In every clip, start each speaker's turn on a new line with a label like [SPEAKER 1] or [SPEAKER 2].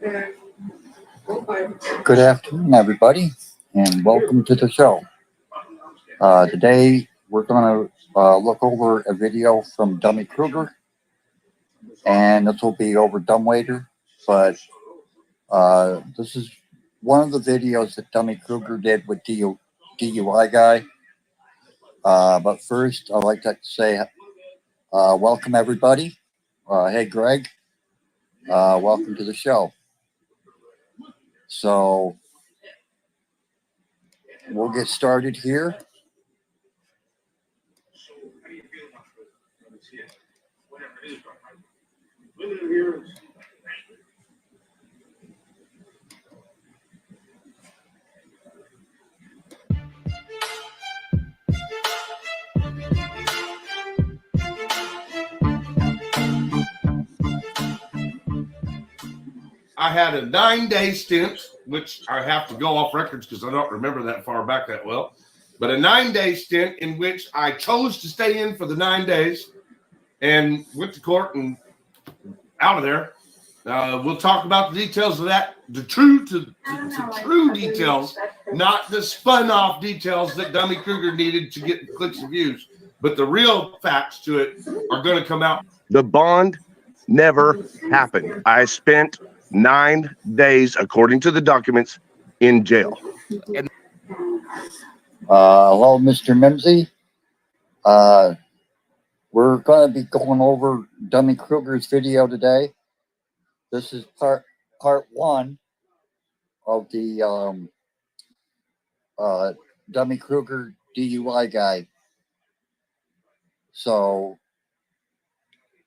[SPEAKER 1] Good afternoon, everybody, and welcome to the show. Today, we're going to look over a video from Dummy Kruger, and this will be over Dumbwaiter, but this is one of the videos that Dummy Kruger did with DUI Guy. But first, I'd like to say welcome, everybody. Hey, Greg. Welcome to the show. So we'll get started here.
[SPEAKER 2] I had a 9-day stint, which I have to go off records because I don't remember that far back that well, but a 9-day stint in which I chose to stay in for the 9 days and went to court and out of there. We'll talk about the details of that, the true details, not the spun off details that Dummy Kruger needed to get clicks and views, but the real facts to it are going to come out.
[SPEAKER 3] The bond never happened. I spent 9 days, according to the documents, in jail.
[SPEAKER 1] Hello, Mr. Mimsy. We're going to be going over Dummy Kruger's video today. This is part one of the Dummy Kruger DUI Guy. So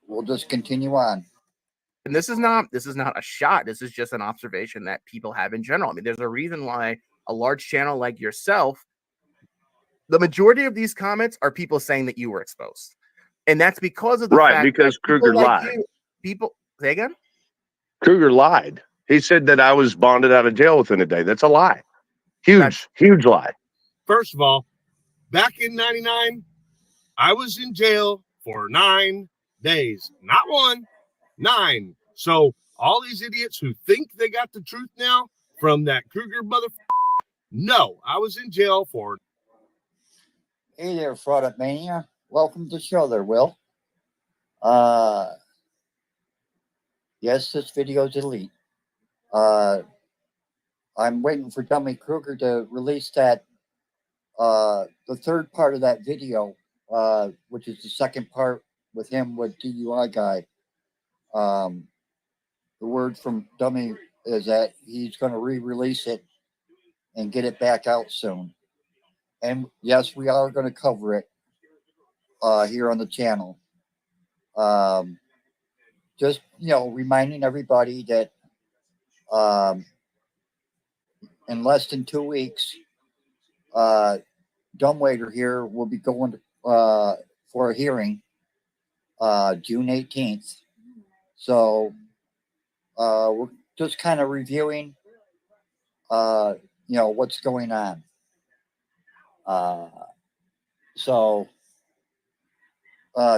[SPEAKER 1] we'll just continue on.
[SPEAKER 4] And this is not a shot. This is just an observation that people have in general. I mean, there's a reason why a large channel like yourself, the majority of these comments are people saying that you were exposed. And that's because of the fact
[SPEAKER 3] because Kruger lied.
[SPEAKER 4] People say again?
[SPEAKER 3] Kruger lied. He said that I was bonded out of jail within a day. That's a lie. Huge lie.
[SPEAKER 2] First of all, back in 99, I was in jail for 9 days. Not 1, 9. So all these idiots who think they got the truth now from that Kruger motherfucker, no, I was in jail for.
[SPEAKER 1] Hey there, Fraudit Mania. Welcome to the show there, Will. Yes, this video is elite. I'm waiting for Dummy Kruger to release that, the third part of that video, which is the second part with him with DUI Guy. The word from Dummy is that he's going to re-release it and get it back out soon. And yes, we are going to cover it here on the channel. Just, reminding everybody that in less than 2 weeks, Dumbwaiter here will be going for a hearing June 18th. So we're just kind of reviewing, what's going on. So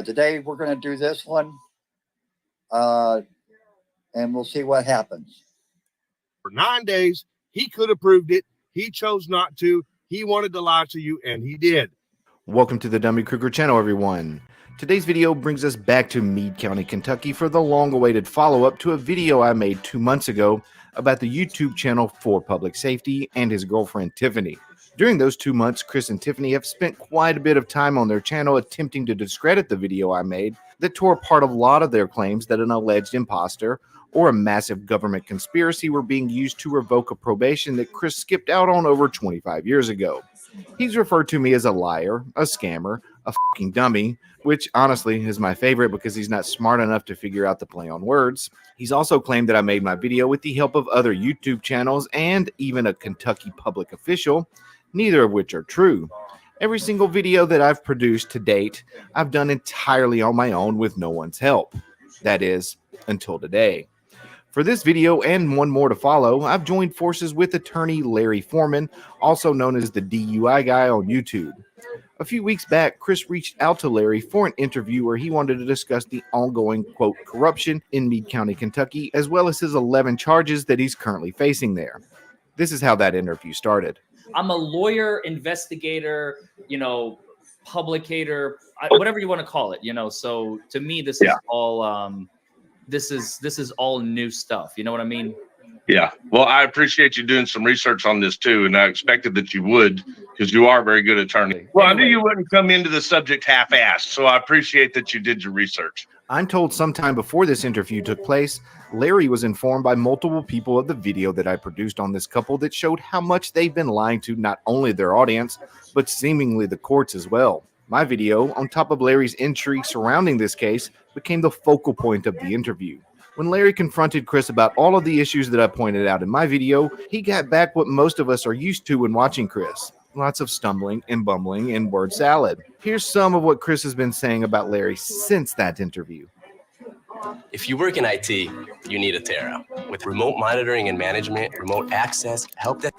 [SPEAKER 1] today we're going to do this one, and we'll see what happens.
[SPEAKER 2] For 9 days, he could have proved it. He chose not to. He wanted to lie to you, and he did.
[SPEAKER 5] Welcome to the Dummy Kruger channel, everyone. Today's video brings us back to Meade County, Kentucky for the long-awaited follow-up to a video I made 2 months ago about the YouTube channel for Public Safety and his girlfriend, Tiffany. During those 2 months, Chris and Tiffany have spent quite a bit of time on their channel attempting to discredit the video I made that tore apart a lot of their claims that an alleged imposter or a massive government conspiracy were being used to revoke a probation that Chris skipped out on over 25 years ago. He's referred to me as a liar, a scammer, a fucking dummy, which honestly is my favorite because he's not smart enough to figure out the play on words. He's also claimed that I made my video with the help of other YouTube channels and even a Kentucky public official, neither of which are true. Every single video that I've produced to date, I've done entirely on my own with no one's help. That is, until today. For this video and one more to follow, I've joined forces with attorney Larry Foreman, also known as the DUI Guy on YouTube. A few weeks back, Chris reached out to Larry for an interview where he wanted to discuss the ongoing, quote, corruption in Meade County, Kentucky, as well as his 11 charges that he's currently facing there. This is how that interview started.
[SPEAKER 6] I'm a lawyer, investigator, publicator, whatever you want to call it, So to me, this is all this is all new stuff. You know what I mean?
[SPEAKER 3] Yeah. Well, I appreciate you doing some research on this too, and I expected that you would, because you are a very good attorney. Well, I knew you wouldn't come into the subject half-assed, so I appreciate that you did your research.
[SPEAKER 5] I'm told sometime before this interview took place, Larry was informed by multiple people of the video that I produced on this couple that showed how much they've been lying to not only their audience, but seemingly the courts as well. My video, on top of Larry's intrigue surrounding this case, became the focal point of the interview. When Larry confronted Chris about all of the issues that I pointed out in my video, he got back what most of us are used to when watching Chris. Lots of stumbling and bumbling and word salad. Here's some of what Chris has been saying about Larry since that interview.
[SPEAKER 7] If you work in IT, you need a Terra. With remote monitoring and management, remote access, help desk.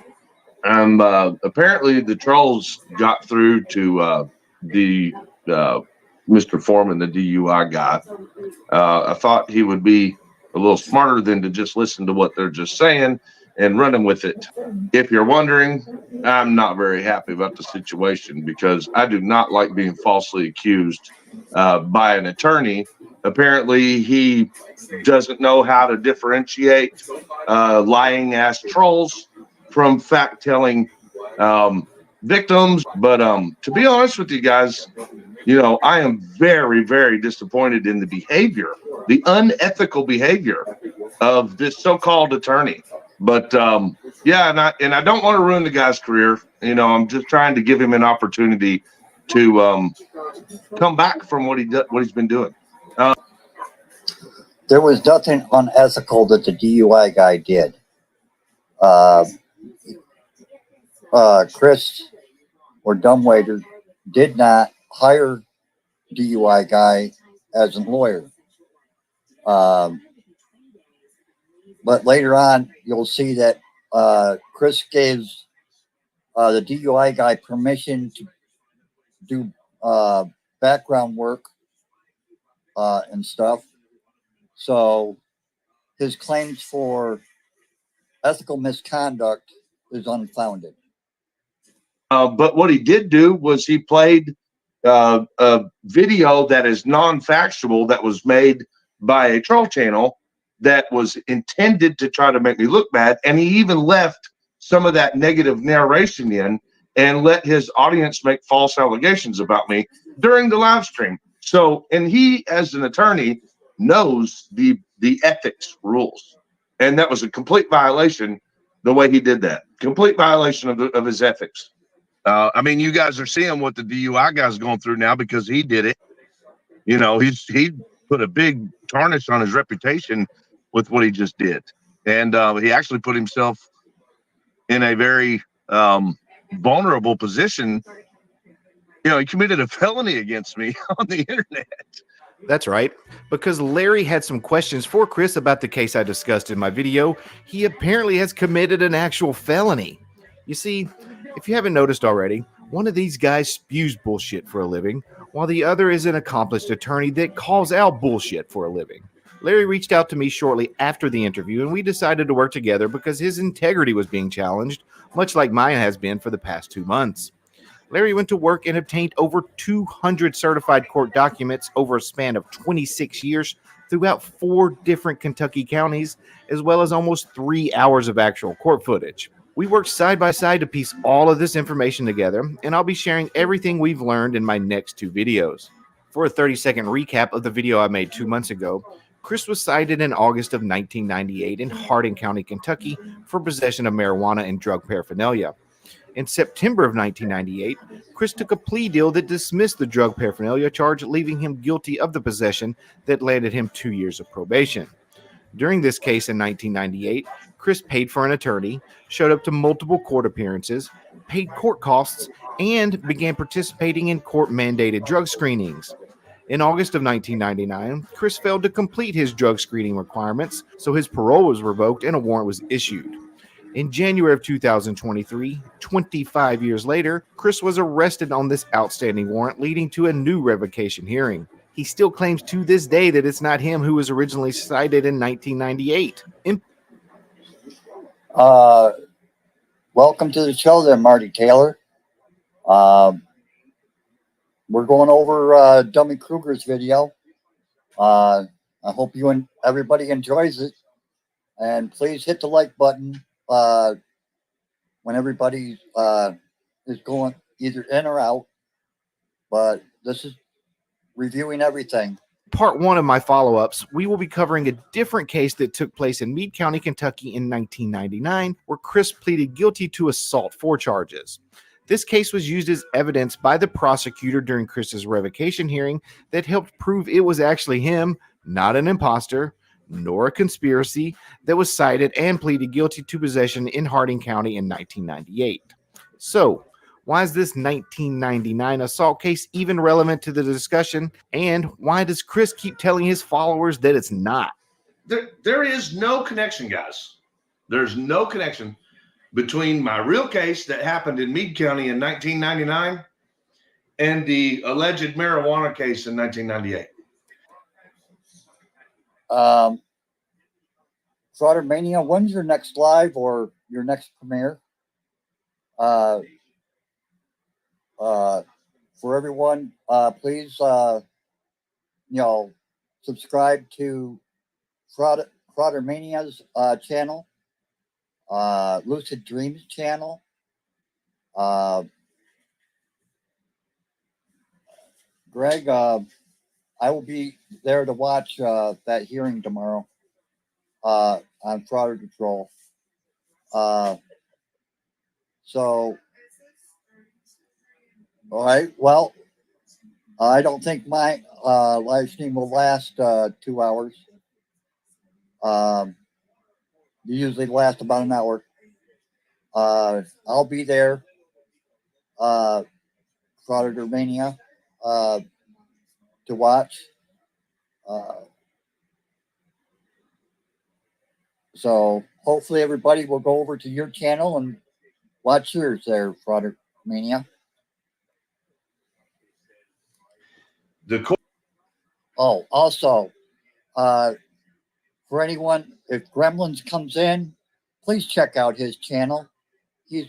[SPEAKER 3] Apparently the trolls got through to the Mr. Foreman, the DUI guy. I thought he would be a little smarter than to just listen to what they're just saying and running with it. If you're wondering, I'm not very happy about the situation because I do not like being falsely accused by an attorney. Apparently, he doesn't know how to differentiate lying ass trolls from fact-telling victims. But to be honest with you guys, I am very, very disappointed in the behavior, the unethical behavior of this so-called attorney. But yeah, and I don't want to ruin the guy's career. I'm just trying to give him an opportunity to come back from what he's been doing.
[SPEAKER 1] There was nothing unethical that the DUI guy did. Chris or Dumbwaiter did not hire DUI guy as a lawyer. But later on, you'll see that Chris gives the DUI guy permission to do background work and stuff. So his claims for ethical misconduct is unfounded.
[SPEAKER 3] But what he did do was he played a video that is non-factual that was made by a troll channel that was intended to try to make me look bad. And he even left some of that negative narration in and let his audience make false allegations about me during the live stream. So, and he, as an attorney, knows the ethics rules. And that was a complete violation the way he did that. Complete violation of his ethics. I mean, you guys are seeing what the DUI guy's going through now because he did it. He put a big tarnish on his reputation with what he just did. And he actually put himself in a very vulnerable position. He committed a felony against me on the internet.
[SPEAKER 5] That's right. Because Larry had some questions for Chris about the case I discussed in my video, he apparently has committed an actual felony. You see, if you haven't noticed already, one of these guys spews bullshit for a living, while the other is an accomplished attorney that calls out bullshit for a living. Larry reached out to me shortly after the interview, and we decided to work together because his integrity was being challenged, much like mine has been for the past 2 months. Larry went to work and obtained over 200 certified court documents over a span of 26 years throughout 4 different Kentucky counties, as well as almost 3 hours of actual court footage. We worked side by side to piece all of this information together, and I'll be sharing everything we've learned in my next 2 videos. For a 30-second recap of the video I made 2 months ago, Chris was cited in August of 1998 in Hardin County, Kentucky for possession of marijuana and drug paraphernalia. In September of 1998, Chris took a plea deal that dismissed the drug paraphernalia charge, leaving him guilty of the possession that landed him 2 years of probation. During this case in 1998, Chris paid for an attorney, showed up to multiple court appearances, paid court costs, and began participating in court-mandated drug screenings. In August of 1999, Chris failed to complete his drug screening requirements, so his parole was revoked and a warrant was issued. In January of 2023, 25 years later, Chris was arrested on this outstanding warrant, leading to a new revocation hearing. He still claims to this day that it's not him who was originally cited in 1998.
[SPEAKER 1] Welcome to the show there, Marty Taylor. We're going over Dummy Kruger's video. I hope you and everybody enjoys it. And please hit the like button when everybody is going either in or out. But this is reviewing everything.
[SPEAKER 5] Part one of my follow-ups, we will be covering a different case that took place in Meade County, Kentucky in 1999, where Chris pleaded guilty to assault 4 charges. This case was used as evidence by the prosecutor during Chris's revocation hearing that helped prove it was actually him, not an imposter, nor a conspiracy, that was cited and pleaded guilty to possession in Harding County in 1998. So, why is this 1999 assault case even relevant to the discussion? And why does Chris keep telling his followers that it's not?
[SPEAKER 2] There is no connection, guys. There's no connection between my real case that happened in Meade County in 1999 and the alleged marijuana case in 1998.
[SPEAKER 1] Fraudermania, when's your next live or your next premiere? For everyone, please, subscribe to Fraudermania's channel, Lucid Dreams channel. Greg, I will be there to watch that hearing tomorrow on Frauder Control. So, all right. Well, I don't think my live stream will last 2 hours. They usually last about an hour. I'll be there, Fraudermania, to watch. So hopefully everybody will go over to your channel and watch yours there, Fraudermania. Oh, also, for anyone, if Gremlins comes in, please check out his channel. He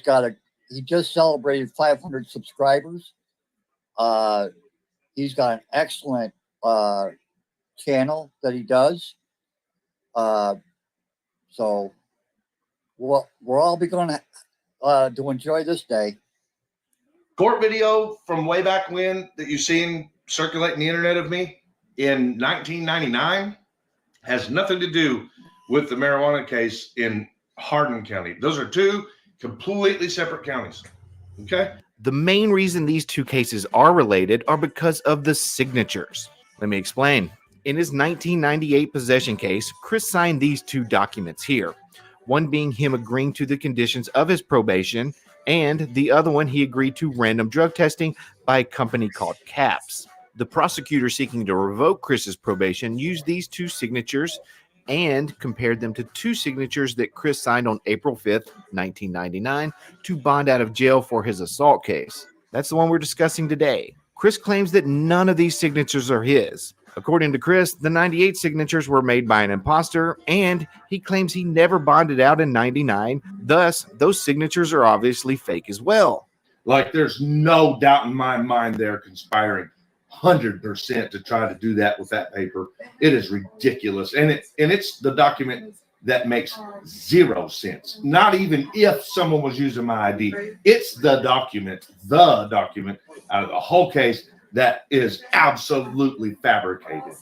[SPEAKER 1] just celebrated 500 subscribers. He's got an excellent channel that he does. So we're all be going to enjoy this day.
[SPEAKER 2] Court video from way back when that you've seen circulating the internet of me in 1999 has nothing to do with the marijuana case in Hardin County. Those are 2 completely separate counties. Okay.
[SPEAKER 5] The main reason these 2 cases are related are because of the signatures. Let me explain. In his 1998 possession case, Chris signed these 2 documents here. One being him agreeing to the conditions of his probation, and the other one he agreed to random drug testing by a company called CAPS. The prosecutor seeking to revoke Chris's probation used these 2 signatures and compared them to 2 signatures that Chris signed on April 5th, 1999 to bond out of jail for his assault case. That's the one we're discussing today. Chris claims that none of these signatures are his. According to Chris, the 98 signatures were made by an imposter, and he claims he never bonded out in 99. Thus, those signatures are obviously fake as well.
[SPEAKER 2] Like, there's no doubt in my mind they're conspiring 100% to try to do that with that paper. It is ridiculous. And it's the document that makes 0 sense. Not even if someone was using my ID. It's the document out of the whole case that is absolutely fabricated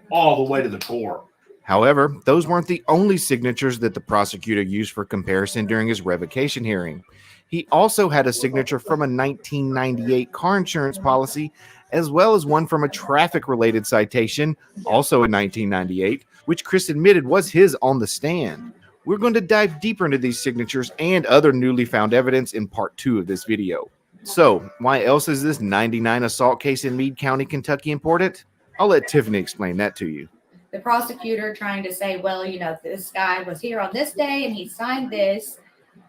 [SPEAKER 2] all the way to the core.
[SPEAKER 5] However, those weren't the only signatures that the prosecutor used for comparison during his revocation hearing. He also had a signature from a 1998 car insurance policy, as well as one from a traffic-related citation, also in 1998, which Chris admitted was his on the stand. We're going to dive deeper into these signatures and other newly found evidence in part 2 of this video. So, why else is this 99 assault case in Meade County, Kentucky important? I'll let Tiffany explain that to you.
[SPEAKER 8] the prosecutor trying to say, well, you know, this guy was here on this day and he signed this.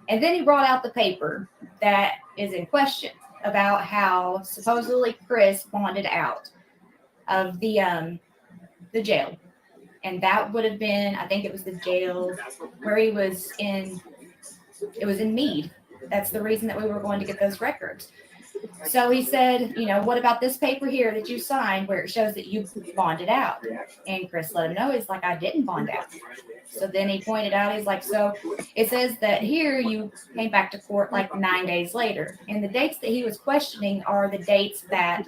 [SPEAKER 8] And then he brought out the paper that is in question about how supposedly Chris bonded out of the jail. And that would have been, I think it was the jail where he was in, it was in Meade. That's the reason that we were going to get those records. So he said, you know, what about this paper here that you signed where it shows that you bonded out? And Chris let him know. He's like, I didn't bond out. So then he pointed out, he's like, so it says that here you came back to court like 9 days later. And the dates that he was questioning are the dates that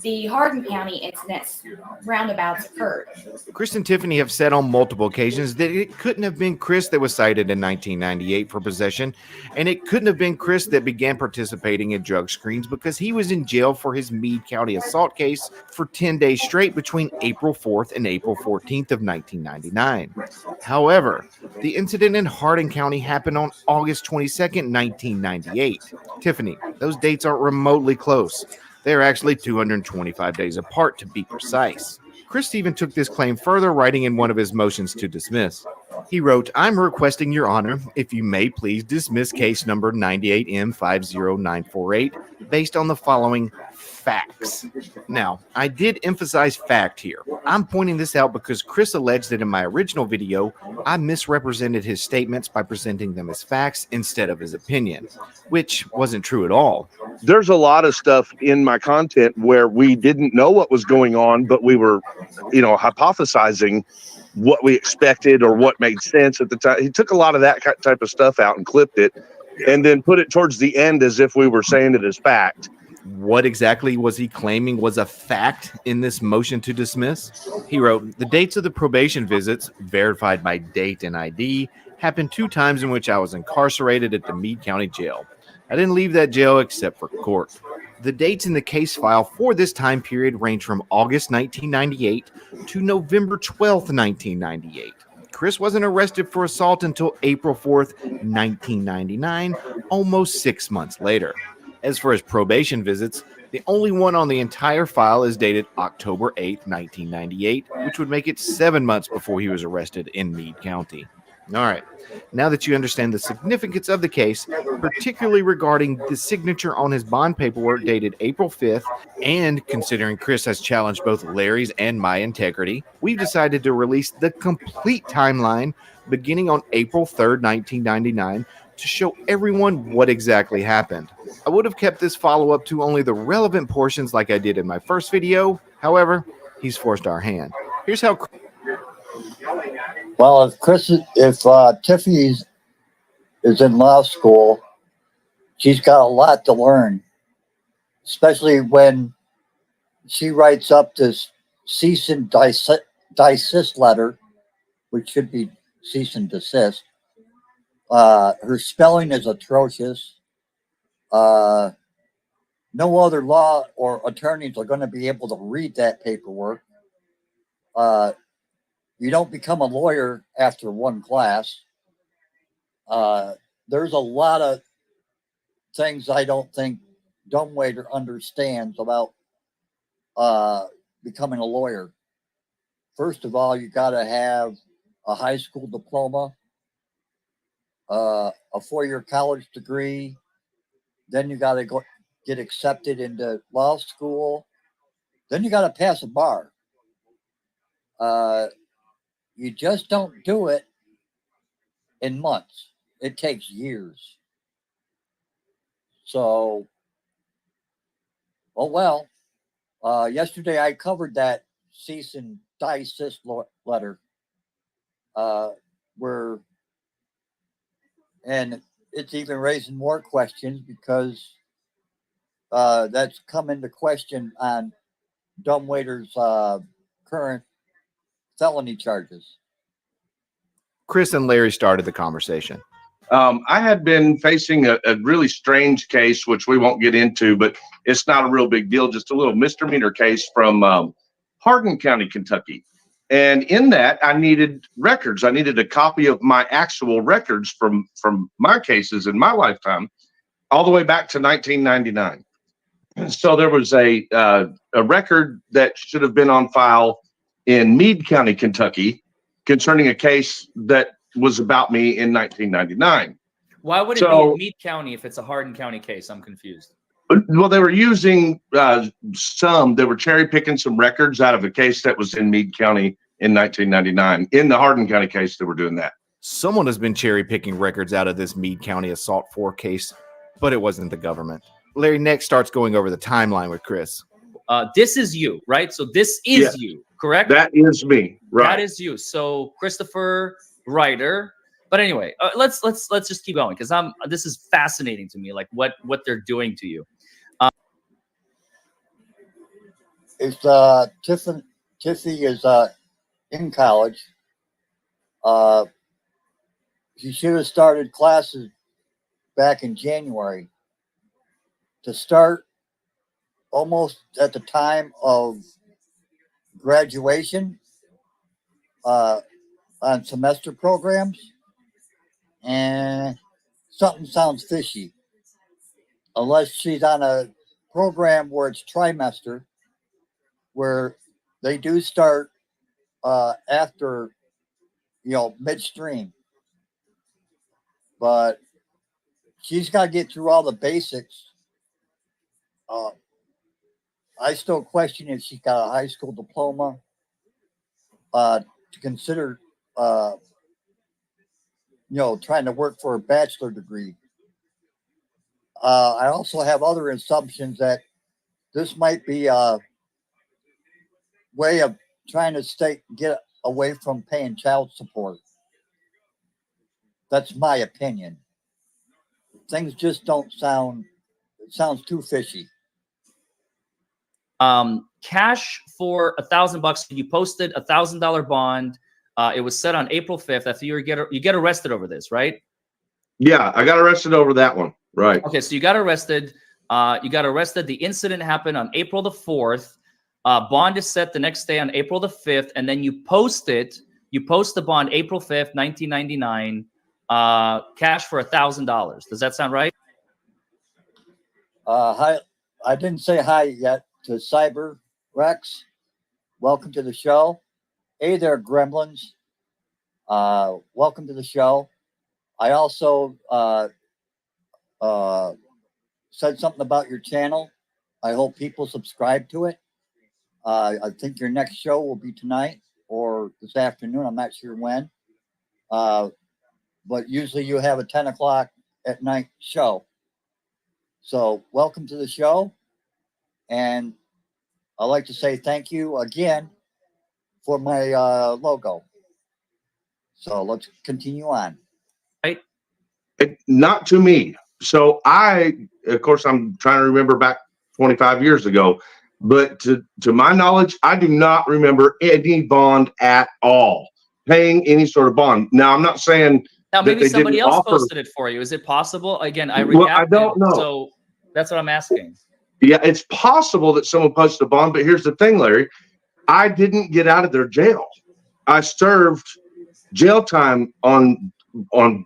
[SPEAKER 8] the Hardin County incidents roundabouts occurred.
[SPEAKER 5] Chris and Tiffany have said on multiple occasions that it couldn't have been Chris that was cited in 1998 for possession, and it couldn't have been Chris that began participating in drug screens because he was in jail for his Meade County assault case for 10 days straight between April 4th and April 14th of 1999. However, the incident in Hardin County happened on August 22nd, 1998. Tiffany, those dates aren't remotely close. They're actually 225 days apart, to be precise. Chris even took this claim further, writing in one of his motions to dismiss. He wrote, I'm requesting your honor, if you may please dismiss case number 98M50948 based on the following facts. Now, I did emphasize fact here. I'm pointing this out because Chris alleged that in my original video, I misrepresented his statements by presenting them as facts instead of his opinion, which wasn't true at all.
[SPEAKER 3] There's a lot of stuff in my content where we didn't know what was going on, but we were, hypothesizing what we expected or what made sense at the time. He took a lot of that type of stuff out and clipped it and then put it towards the end as if we were saying it as fact.
[SPEAKER 5] What exactly was he claiming was a fact in this motion to dismiss? He wrote, the dates of the probation visits, verified by date and ID, happened 2 times in which I was incarcerated at the Meade County Jail. I didn't leave that jail except for court. The dates in the case file for this time period range from August 1998 to November 12th, 1998. Chris wasn't arrested for assault until April 4th, 1999, almost 6 months later. As for his probation visits, the only one on the entire file is dated October 8th, 1998, which would make it 7 months before he was arrested in Meade County. All right, now that you understand the significance of the case, particularly regarding the signature on his bond paperwork dated April 5th, and considering Chris has challenged both Larry's and my integrity, we've decided to release the complete timeline beginning on April 3rd, 1999, to show everyone what exactly happened. I would have kept this follow-up to only the relevant portions like I did in my first video. However, he's forced our hand. Here's how.
[SPEAKER 1] Well, if Tiffany is in law school, she's got a lot to learn, especially when she writes up this cease and desist letter, which should be cease and desist. Her spelling is atrocious. No other law or attorneys are going to be able to read that paperwork. You don't become a lawyer after one class. There's a lot of things I don't think Dumbwaiter understands about becoming a lawyer. First of all, you got to have a high school diploma, a 4-year college degree. Then you got to go get accepted into law school. Then you got to pass a bar. You just don't do it in months. It takes years. So, yesterday I covered that cease and desist letter, and it's even raising more questions because that's come into question on Dumbwaiter's current felony charges.
[SPEAKER 5] Chris and Larry started the conversation.
[SPEAKER 3] I had been facing a really strange case, which we won't get into, but it's not a real big deal, just a little misdemeanor case from Hardin County, Kentucky. And in that, I needed records. I needed a copy of my actual records from my cases in my lifetime, all the way back to 1999. So there was a record that should have been on file in Meade County, Kentucky, concerning a case that was about me in 1999.
[SPEAKER 6] Why would it be
[SPEAKER 3] So-
[SPEAKER 6] in Meade County if it's a Hardin County case? I'm confused.
[SPEAKER 3] Well, they were using they were cherry picking some records out of a case that was in Meade County in 1999. In the Hardin County case, they were doing that.
[SPEAKER 5] Someone has been cherry picking records out of this Meade County Assault 4 case, but it wasn't the government. Larry next starts going over the timeline with Chris.
[SPEAKER 6] This is you, right? So this is
[SPEAKER 3] Yeah.
[SPEAKER 6] you, correct?
[SPEAKER 3] That is me, right?
[SPEAKER 6] That is you. So Christopher Ryder. But anyway, let's just keep going because this is fascinating to me, like what they're doing to you.
[SPEAKER 1] It's Tiffany is in college. She should have started classes back in January. To start almost at the time of graduation on semester programs, and something sounds fishy. Unless she's on a program where it's trimester, where they do start after, midstream. But she's got to get through all the basics. I still question if she's got a high school diploma to consider, trying to work for a bachelor degree. I also have other assumptions that this might be a way of trying to get away from paying child support. That's my opinion. Things just don't sound, it sounds too fishy.
[SPEAKER 6] Cash for $1,000. You posted $1,000 bond. It was set on April 5th. After you get arrested over this, right?
[SPEAKER 3] Yeah, I got arrested over that one. Right.
[SPEAKER 6] Okay, so you got arrested. The incident happened on April the 4th. Bond is set the next day on April the 5th, and then you post it. You post the bond April 5th, 1999. Cash for $1,000. Does that sound right?
[SPEAKER 1] Hi, I didn't say hi yet to Cyber Rex. Welcome to the show. Hey there, Gremlins. Welcome to the show. I also said something about your channel. I hope people subscribe to it. I think your next show will be tonight or this afternoon. I'm not sure when. But usually you have a 10 o'clock at night show. So welcome to the show. And I'd like to say thank you again for my logo. So let's continue on.
[SPEAKER 3] Not to me. So of course, I'm trying to remember back 25 years ago, but to my knowledge, I do not remember any bond at all, paying any sort of bond. Now, I'm not saying
[SPEAKER 6] now maybe somebody else
[SPEAKER 3] offer,
[SPEAKER 6] posted it for you. Is it possible? Again, I
[SPEAKER 3] don't know.
[SPEAKER 6] So that's what I'm asking.
[SPEAKER 3] Yeah, it's possible that someone posted a bond, but here's the thing, Larry. I didn't get out of their jail. I served jail time on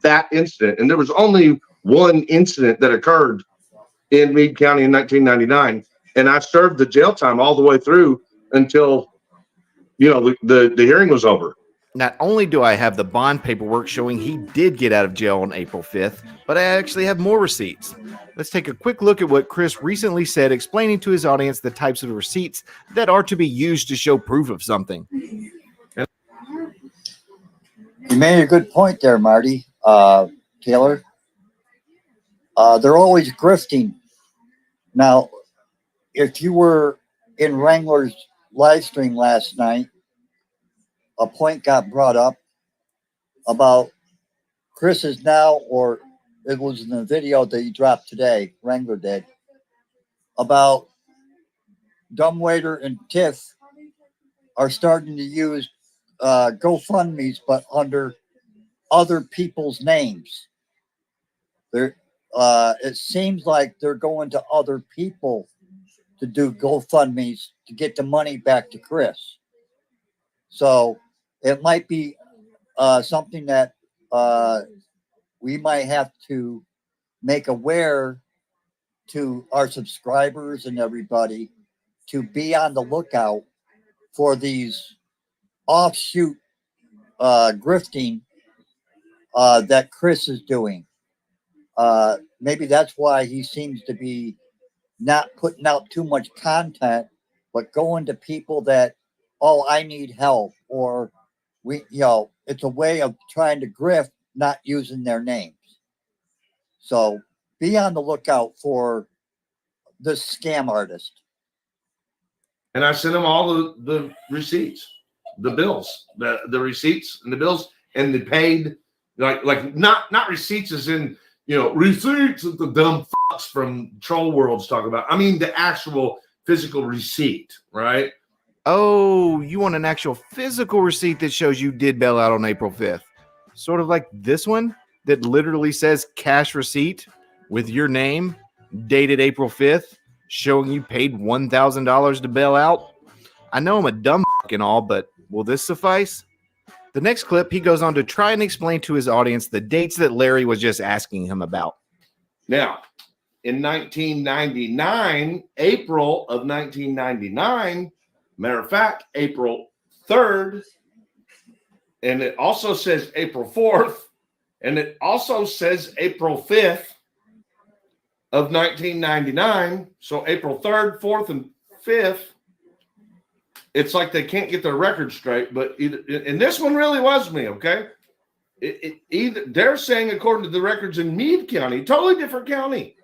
[SPEAKER 3] that incident, and there was only one incident that occurred in Meade County in 1999, and I served the jail time all the way through until the hearing was over.
[SPEAKER 5] Not only do I have the bond paperwork showing he did get out of jail on April 5th, but I actually have more receipts. Let's take a quick look at what Chris recently said, explaining to his audience the types of receipts that are to be used to show proof of something.
[SPEAKER 1] You made a good point there, Marty, Taylor. They're always grifting. Now, if you were in Wrangler's live stream last night, a point got brought up about Chris is now, or it was in the video that he dropped today, Wrangler did, about Dumbwaiter and Tiff are starting to use GoFundMe's, but under other people's names. It seems like they're going to other people to do GoFundMe's to get the money back to Chris. So it might be something that we might have to make aware to our subscribers and everybody to be on the lookout for these offshoot grifting that Chris is doing. Maybe that's why he seems to be not putting out too much content, but going to people that, oh, I need help, or it's a way of trying to grift, not using their names. So be on the lookout for this scam artist.
[SPEAKER 2] And I sent them all the receipts, the bills, the receipts and the bills, and the paid, like not receipts as in, receipts that the dumb fucks from Troll Worlds talk about. I mean the actual physical receipt, right?
[SPEAKER 5] Oh, you want an actual physical receipt that shows you did bail out on April 5th. Sort of like this one that literally says cash receipt with your name, dated April 5th, showing you paid $1,000 to bail out. I know I'm a dumb and all, but will this suffice? The next clip, he goes on to try and explain to his audience the dates that Larry was just asking him about.
[SPEAKER 2] Now, in 1999, April of 1999, matter of fact, April 3rd, and it also says April 4th, and it also says April 5th of 1999. So April 3rd, 4th, and 5th, it's like they can't get their record straight. But and this one really was me, okay? Either they're saying, according to the records in Meade County, totally different county,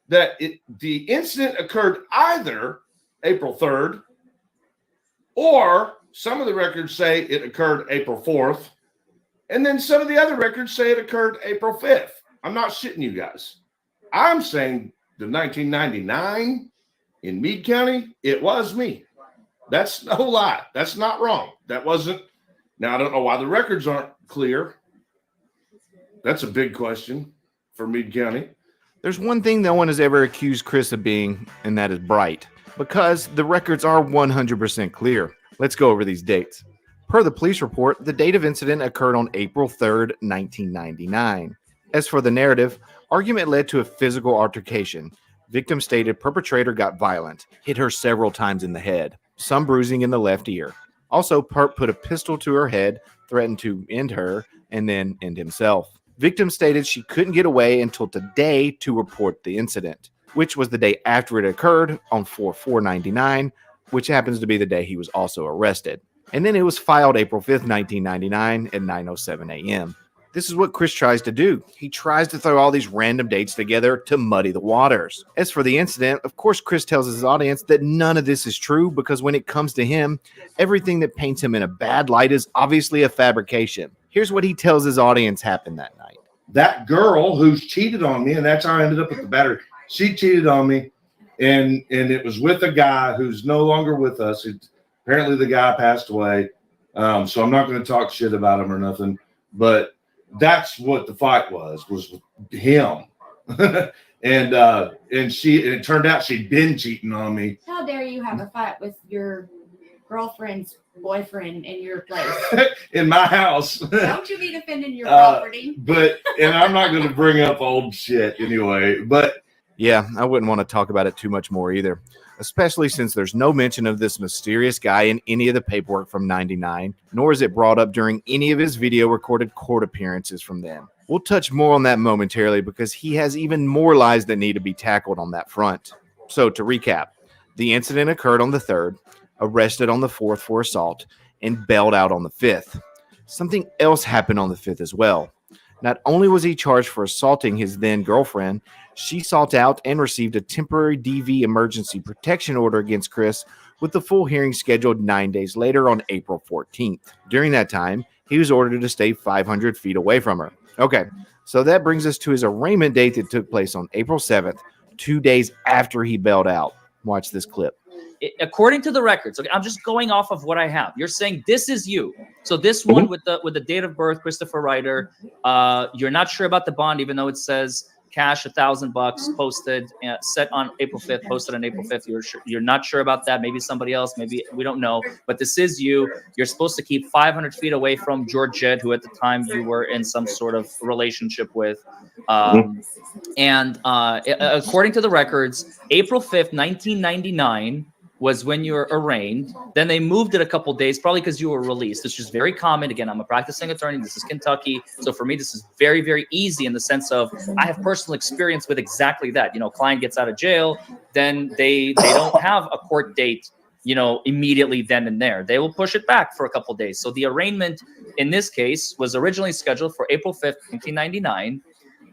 [SPEAKER 2] that the incident occurred either April 3rd, or some of the records say it occurred April 4th, and then some of the other records say it occurred April 5th. I'm not shitting you guys. I'm saying the 1999 in Meade County, it was me. That's no lie. That's not wrong. That wasn't. Now, I don't know why the records aren't clear. That's a big question for Meade County.
[SPEAKER 5] There's one thing no one has ever accused Chris of being, and that is bright, because the records are 100% clear. Let's go over these dates. Per the police report, the date of incident occurred on April 3rd, 1999. As for the narrative, argument led to a physical altercation. Victim stated perpetrator got violent, hit her several times in the head, some bruising in the left ear. Also, Perp put a pistol to her head, threatened to end her, and then end himself. Victim stated she couldn't get away until today to report the incident, which was the day after it occurred on 4/4/99, which happens to be the day he was also arrested. And then it was filed April 5th, 1999 at 9:07 a.m. This is what Chris tries to do. He tries to throw all these random dates together to muddy the waters. As for the incident, of course, Chris tells his audience that none of this is true because when it comes to him, everything that paints him in a bad light is obviously a fabrication. Here's what he tells his audience happened that night.
[SPEAKER 2] That girl who's cheated on me, and that's how I ended up with the battery. She cheated on me, and it was with a guy who's no longer with us. Apparently the guy passed away, so I'm not going to talk shit about him or nothing, but that's what the fight was with him. and it turned out she'd been cheating on me.
[SPEAKER 8] How dare you have a fight with your girlfriend's boyfriend in your place?
[SPEAKER 2] In my house.
[SPEAKER 8] Don't you be defending your property.
[SPEAKER 2] And I'm not going to bring up old shit anyway, but
[SPEAKER 5] yeah, I wouldn't want to talk about it too much more either, especially since there's no mention of this mysterious guy in any of the paperwork from 99, nor is it brought up during any of his video recorded court appearances from then. We'll touch more on that momentarily because he has even more lies that need to be tackled on that front. So to recap, the incident occurred on the 3rd, arrested on the 4th for assault, and bailed out on the 5th. Something else happened on the 5th as well. Not only was he charged for assaulting his then girlfriend, she sought out and received a temporary DV emergency protection order against Chris, with the full hearing scheduled 9 days later on April 14th. During that time, he was ordered to stay 500 feet away from her. Okay, so that brings us to his arraignment date that took place on April 7th, 2 days after he bailed out. Watch this clip.
[SPEAKER 6] According to the records, okay, I'm just going off of what I have. You're saying this is you. So this one with the date of birth, Christopher Ryder. You're not sure about the bond, even though it says cash $1,000 posted, set on April 5th, posted on April 5th. You're not sure about that. Maybe somebody else. Maybe we don't know. But this is you. You're supposed to keep 500 feet away from Georgette, who at the time you were in some sort of relationship with. And according to the records, April 5th, 1999 was when you were arraigned. Then they moved it a couple days, probably because you were released. This is very common. Again, I'm a practicing attorney. This is Kentucky. So for me, this is very, very easy in the sense of I have personal experience with exactly that. You know, client gets out of jail, then they don't have a court date, you know, immediately then and there. They will push it back for a couple days. So the arraignment in this case was originally scheduled for April 5th, 1999.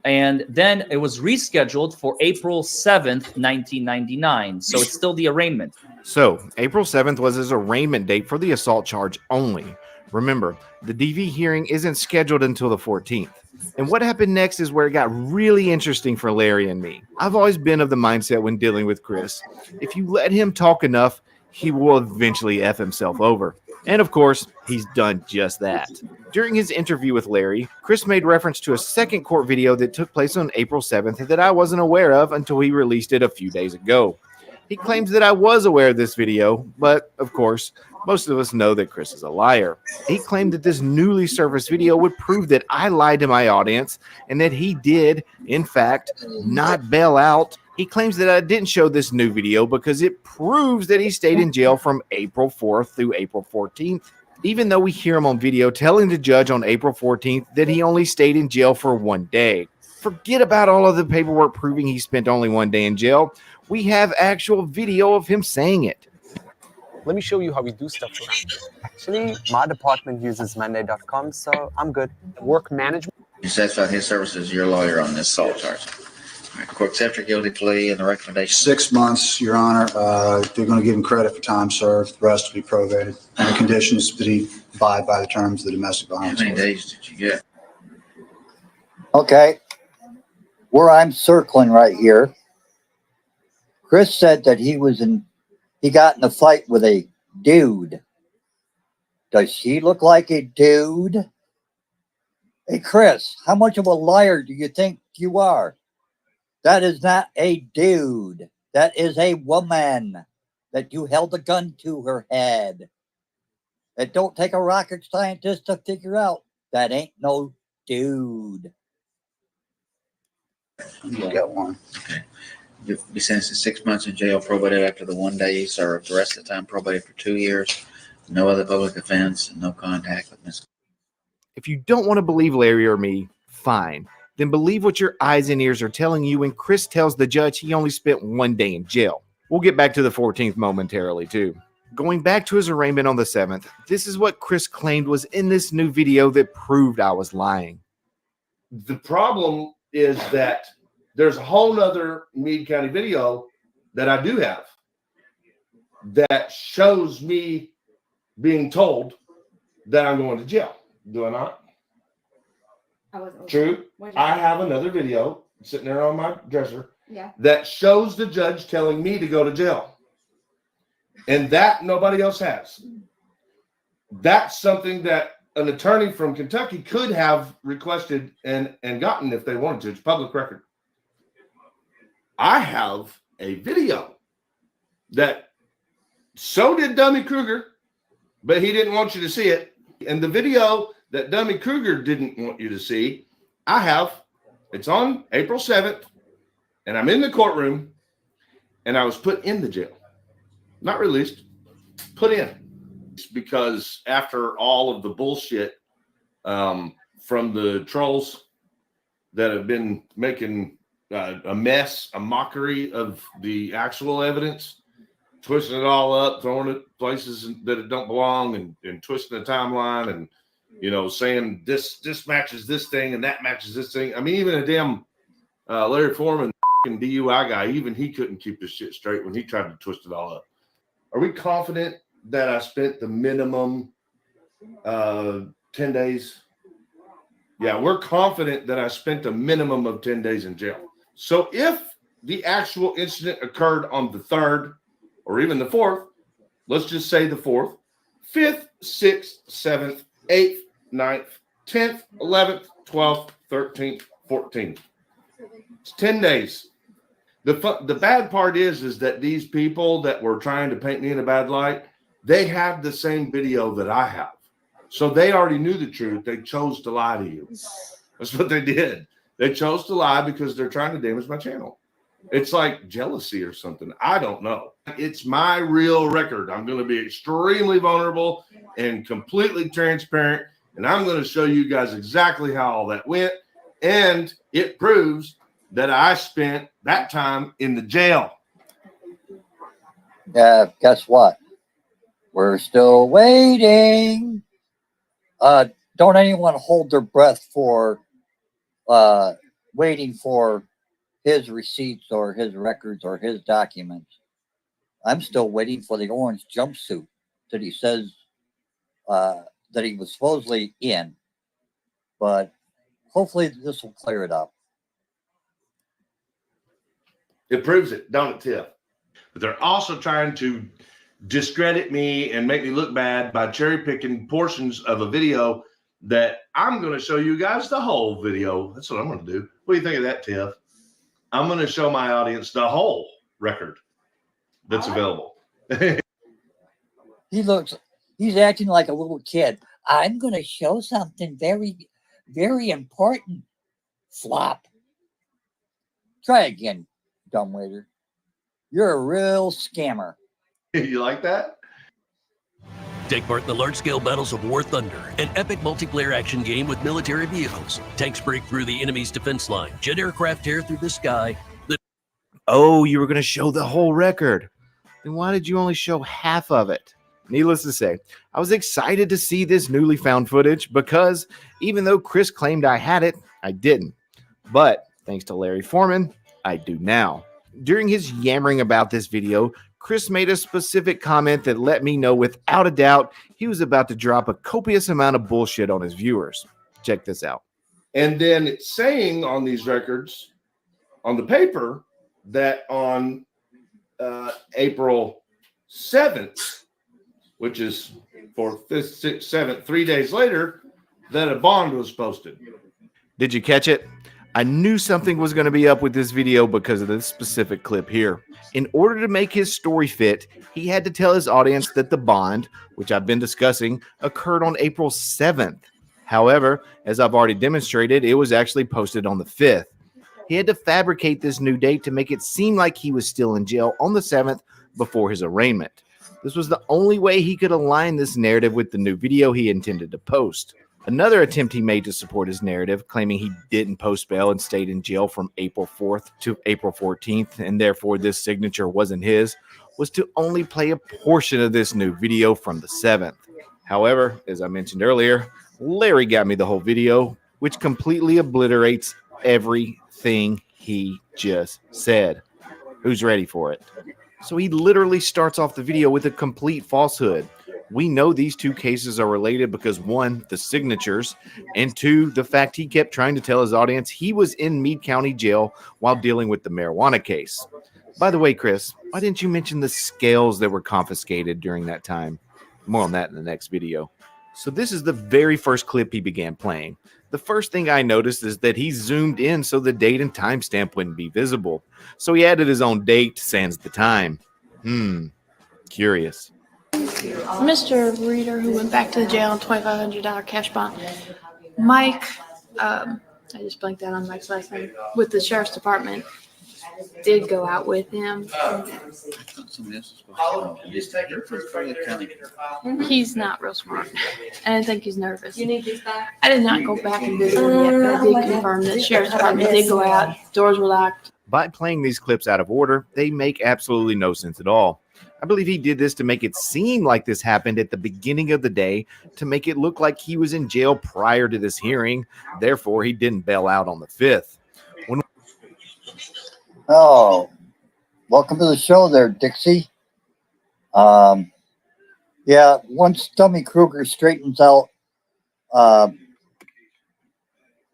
[SPEAKER 6] And then it was rescheduled for April 7th, 1999. So it's still the arraignment.
[SPEAKER 5] So, April 7th was his arraignment date for the assault charge only. Remember, the DV hearing isn't scheduled until the 14th. And what happened next is where it got really interesting for Larry and me. I've always been of the mindset when dealing with Chris, if you let him talk enough, he will eventually F himself over. And of course, he's done just that. During his interview with Larry, Chris made reference to a second court video that took place on April 7th that I wasn't aware of until he released it a few days ago. He claims that I was aware of this video, but of course, most of us know that Chris is a liar. He claimed that this newly surfaced video would prove that I lied to my audience and that he did, in fact, not bail out. He claims that I didn't show this new video because it proves that he stayed in jail from April 4th through April 14th. Even though we hear him on video telling the judge on April 14th that he only stayed in jail for 1 day. Forget about all of the paperwork proving he spent only 1 day in jail. We have actual video of him saying it.
[SPEAKER 9] Let me show you how we do stuff around here. Actually, my department uses Monday.com, so I'm good. Work management.
[SPEAKER 10] You satisfied his services, your lawyer on this assault charge. All right, court accept your guilty plea and the recommendation.
[SPEAKER 11] 6 months, Your Honor. They're going to give him credit for time served. The rest will be probated. And the conditions that he abide by the terms of the domestic violence.
[SPEAKER 10] How many days did you get?
[SPEAKER 1] Okay. Where I'm circling right here, Chris said that he got in a fight with a dude. Does she look like a dude? Hey, Chris, how much of a liar do you think you are? That is not a dude. That is a woman that you held a gun to her head. It don't take a rocket scientist to figure out that ain't no dude.
[SPEAKER 11] You got one.
[SPEAKER 10] Okay. You'll be sentenced to 6 months in jail, probated after the 1 day you served. The rest of the time probated for 2 years. No other public offense and no contact with Ms.
[SPEAKER 5] If you don't want to believe Larry or me, fine. Then believe what your eyes and ears are telling you when Chris tells the judge he only spent 1 day in jail. We'll get back to the 14th momentarily, too. Going back to his arraignment on the 7th, this is what Chris claimed was in this new video that proved I was lying.
[SPEAKER 2] The problem is that there's a whole nother Meade County video that I do have that shows me being told that I'm going to jail. Do I not?
[SPEAKER 8] I wasn't
[SPEAKER 2] True.
[SPEAKER 8] What did you
[SPEAKER 2] I
[SPEAKER 8] say?
[SPEAKER 2] have another video sitting there on my dresser
[SPEAKER 8] Yeah.
[SPEAKER 2] that shows the judge telling me to go to jail. And that nobody else has. That's something that an attorney from Kentucky could have requested and gotten if they wanted to. It's public record. I have a video that so did Dummy Kruger, but he didn't want you to see it. And the video that Dummy Kruger didn't want you to see, I have. It's on April 7th, and I'm in the courtroom, and I was put in the jail. Not released, put in. It's because after all of the bullshit from the trolls that have been making a mess, a mockery of the actual evidence, twisting it all up, throwing it places that it don't belong, and twisting the timeline, and saying this matches this thing and that matches this thing. I mean, even a damn Larry Foreman DUI guy, even he couldn't keep this shit straight when he tried to twist it all up. Are we confident that I spent the minimum 10 days? Yeah, we're confident that I spent a minimum of 10 days in jail. So if the actual incident occurred on the 3rd or even the 4th, let's just say the 4th, 5th, 6th, 7th, 8th, 9th, 10th, 11th, 12th, 13th, 14th. It's 10 days. The bad part is that these people that were trying to paint me in a bad light, they have the same video that I have. So they already knew the truth. They chose to lie to you. That's what they did. They chose to lie because they're trying to damage my channel. It's like jealousy or something. I don't know. It's my real record. I'm going to be extremely vulnerable and completely transparent. And I'm going to show you guys exactly how all that went. And it proves that I spent that time in the jail.
[SPEAKER 1] Guess what? We're still waiting. Don't anyone hold their breath for waiting for his receipts or his records or his documents. I'm still waiting for the orange jumpsuit that he says that he was supposedly in. But hopefully this will clear it up.
[SPEAKER 2] It proves it, don't it, Tiff? But they're also trying to discredit me and make me look bad by cherry picking portions of a video that I'm going to show you guys the whole video. That's what I'm going to do. What do you think of that, Tiff? I'm going to show my audience the whole record that's available.
[SPEAKER 1] He's acting like a little kid. I'm going to show something very, very important. Flop. Try again, dumbwaiter. You're a real scammer.
[SPEAKER 2] You like that?
[SPEAKER 12] Take part in the large-scale Battles of War Thunder, an epic multiplayer action game with military vehicles. Tanks break through the enemy's defense line. Jet aircraft tear through the sky.
[SPEAKER 5] Oh, you were going to show the whole record. Then why did you only show half of it? Needless to say, I was excited to see this newly found footage because even though Chris claimed I had it, I didn't. But thanks to Larry Foreman, I do now. During his yammering about this video, Chris made a specific comment that let me know without a doubt he was about to drop a copious amount of bullshit on his viewers. Check this out.
[SPEAKER 2] And then it's saying on these records, on the paper, that on April 7th, which is 4th, 5th, 6th, 7th, 3 days later, that a bond was posted.
[SPEAKER 5] Did you catch it? I knew something was going to be up with this video because of this specific clip here. In order to make his story fit, he had to tell his audience that the bond, which I've been discussing, occurred on April 7th. However, as I've already demonstrated, it was actually posted on the 5th. He had to fabricate this new date to make it seem like he was still in jail on the 7th before his arraignment. This was the only way he could align this narrative with the new video he intended to post. Another attempt he made to support his narrative, claiming he didn't post bail and stayed in jail from April 4th to April 14th, and therefore this signature wasn't his, was to only play a portion of this new video from the 7th. However, as I mentioned earlier, Larry got me the whole video, which completely obliterates everything he just said. Who's ready for it? So he literally starts off the video with a complete falsehood. We know these two cases are related because 1, the signatures, and 2, the fact he kept trying to tell his audience he was in Meade County Jail while dealing with the marijuana case. By the way, Chris, why didn't you mention the scales that were confiscated during that time? More on that in the next video. So this is the very first clip he began playing. The first thing I noticed is that he zoomed in so the date and timestamp wouldn't be visible. So he added his own date sans the time. Curious.
[SPEAKER 13] Mr. Reader, who went back to the jail on $2,500 cash bond. Mike, I just blanked out on Mike's last name, with the sheriff's department, did go out with him. He's not real smart. I didn't think he's nervous. You need these back? I did not go back and visit him yet, but I did confirm that the sheriff's department did go out. Doors were locked.
[SPEAKER 5] By playing these clips out of order, they make absolutely no sense at all. I believe he did this to make it seem like this happened at the beginning of the day, to make it look like he was in jail prior to this hearing. Therefore, he didn't bail out on the 5th.
[SPEAKER 1] Oh, welcome to the show there, Dixie. Yeah, once Dummy Kruger straightens out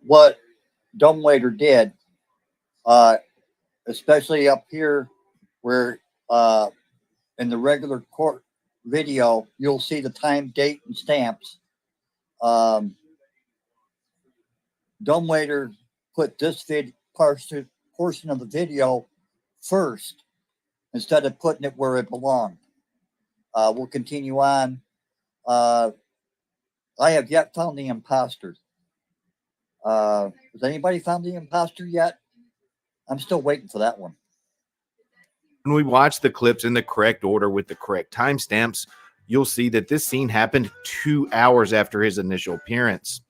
[SPEAKER 1] what Dumbwaiter did, especially up here where in the regular court video, you'll see the time, date, and stamps. Dumbwaiter put this portion of the video first instead of putting it where it belonged. We'll continue on. I have yet found the imposter. Has anybody found the imposter yet? I'm still waiting for that one.
[SPEAKER 5] When we watch the clips in the correct order with the correct timestamps, you'll see that this scene happened 2 hours after his initial appearance.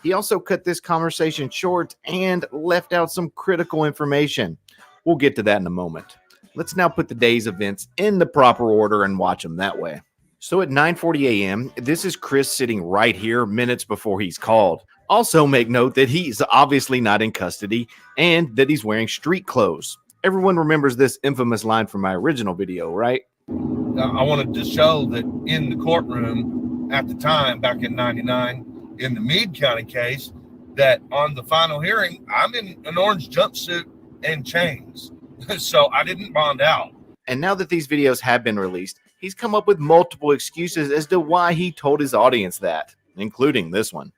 [SPEAKER 5] He also cut this conversation short and left out some critical information. We'll get to that in a moment. Let's now put the day's events in the proper order and watch them that way. So at 9:40 a.m., this is Chris sitting right here minutes before he's called. Also make note that he's obviously not in custody and that he's wearing street clothes. Everyone remembers this infamous line from my original video, right?
[SPEAKER 2] I wanted to show that in the courtroom at the time, back in 99, in the Meade County case, that on the final hearing, I'm in an orange jumpsuit and chains. So I didn't bond out.
[SPEAKER 5] And now that these videos have been released, he's come up with multiple excuses as to why he told his audience that, including this one.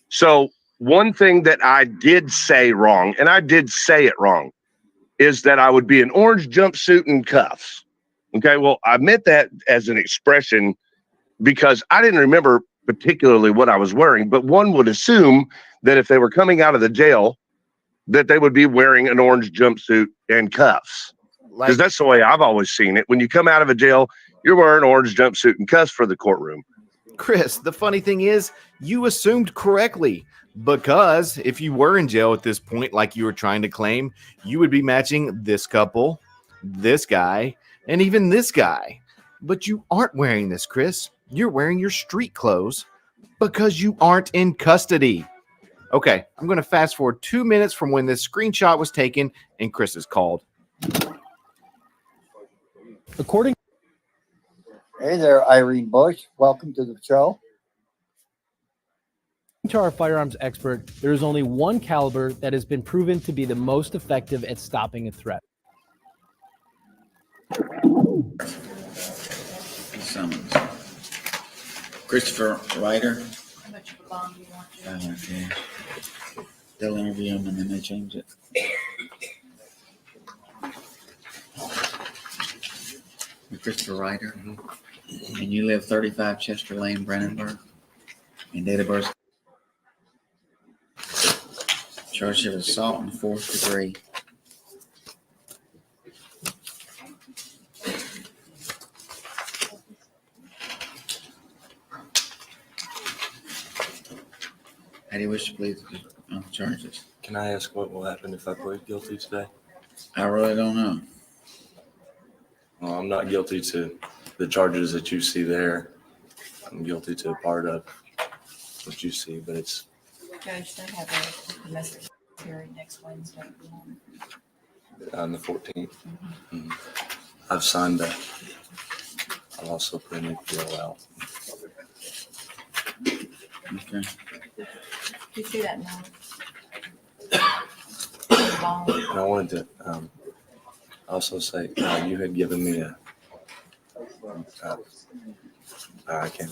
[SPEAKER 3] So one thing that I did say wrong, and I did say it wrong, is that I would be an orange jumpsuit and cuffs. Okay, well, I meant that as an expression because I didn't remember particularly what I was wearing, but one would assume that if they were coming out of the jail, that they would be wearing an orange jumpsuit and cuffs. Because that's the way I've always seen it. When you come out of a jail, you're wearing orange jumpsuit and cuffs for the courtroom.
[SPEAKER 5] Chris, the funny thing is, you assumed correctly, because if you were in jail at this point, like you were trying to claim, you would be matching this couple, this guy, and even this guy. But you aren't wearing this, Chris. You're wearing your street clothes because you aren't in custody. Okay, I'm going to fast forward 2 minutes from when this screenshot was taken and Chris is called.
[SPEAKER 1] According. Hey there, Irene Bush. Welcome to the show.
[SPEAKER 14] To our firearms expert, there is only one caliber that has been proven to be the most effective at stopping a threat.
[SPEAKER 10] Summons. Christopher Ryder.
[SPEAKER 8] How much of a bond do you want?
[SPEAKER 10] Okay. They'll interview him and then they change it. Christopher Ryder. And you live 35 Chester Lane, Brandenburg. And date of birth. Charged of assault in the 4th degree. How do you wish to plead on the charges?
[SPEAKER 15] Can I ask what will happen if I plead guilty today?
[SPEAKER 10] I really don't know.
[SPEAKER 15] Well, I'm not guilty to the charges that you see there. I'm guilty to a part of what you see, but it's...
[SPEAKER 16] Judge, they have a message hearing next Wednesday.
[SPEAKER 15] On the 14th. Mm-hmm. I've signed that. I'll also put an appeal out.
[SPEAKER 10] Okay.
[SPEAKER 16] Do you see that now?
[SPEAKER 15] And I wanted to also say, you had given me I can't.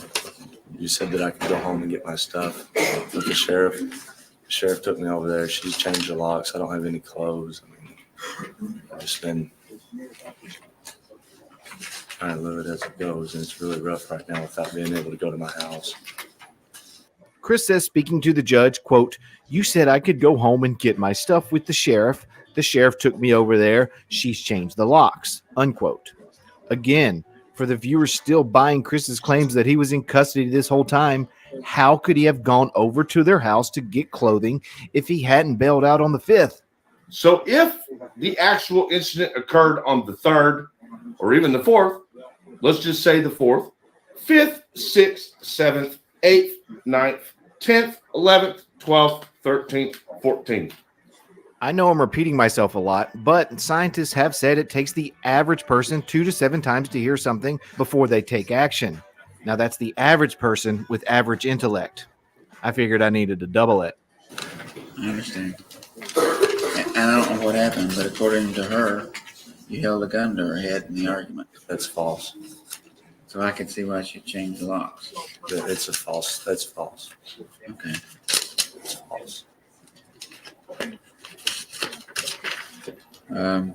[SPEAKER 15] You said that I could go home and get my stuff with the sheriff. The sheriff took me over there. She changed the locks. I don't have any clothes. I mean, I've just been trying to live it as it goes, and it's really rough right now without being able to go to my house.
[SPEAKER 5] Chris says, speaking to the judge, quote, "You said I could go home and get my stuff with the sheriff. The sheriff took me over there. She's changed the locks," unquote. Again, for the viewers still buying Chris's claims that he was in custody this whole time, how could he have gone over to their house to get clothing if he hadn't bailed out on the 5th?
[SPEAKER 2] So if the actual incident occurred on the 3rd or even the 4th, let's just say the 4th, 5th, 6th, 7th, 8th, 9th, 10th, 11th, 12th, 13th, 14th.
[SPEAKER 5] I know I'm repeating myself a lot, but scientists have said it takes the average person 2 to 7 times to hear something before they take action. Now that's the average person with average intellect. I figured I needed to double it.
[SPEAKER 10] I understand. And I don't know what happened, but according to her, you held a gun to her head in the argument.
[SPEAKER 15] That's false.
[SPEAKER 10] So I can see why she changed the locks.
[SPEAKER 15] It's a false. That's false.
[SPEAKER 10] Okay.
[SPEAKER 15] It's false.
[SPEAKER 10] I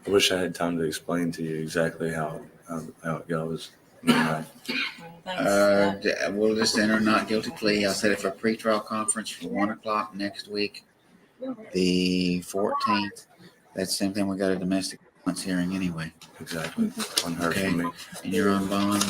[SPEAKER 15] wish I had time to explain to you exactly how it goes.
[SPEAKER 10] We'll just enter not guilty plea. I'll set it for a pretrial conference for 1 o'clock next week. The 14th, that's the same thing. We got a domestic violence hearing anyway.
[SPEAKER 15] Exactly. Unheard from me.
[SPEAKER 10] And you're on bond.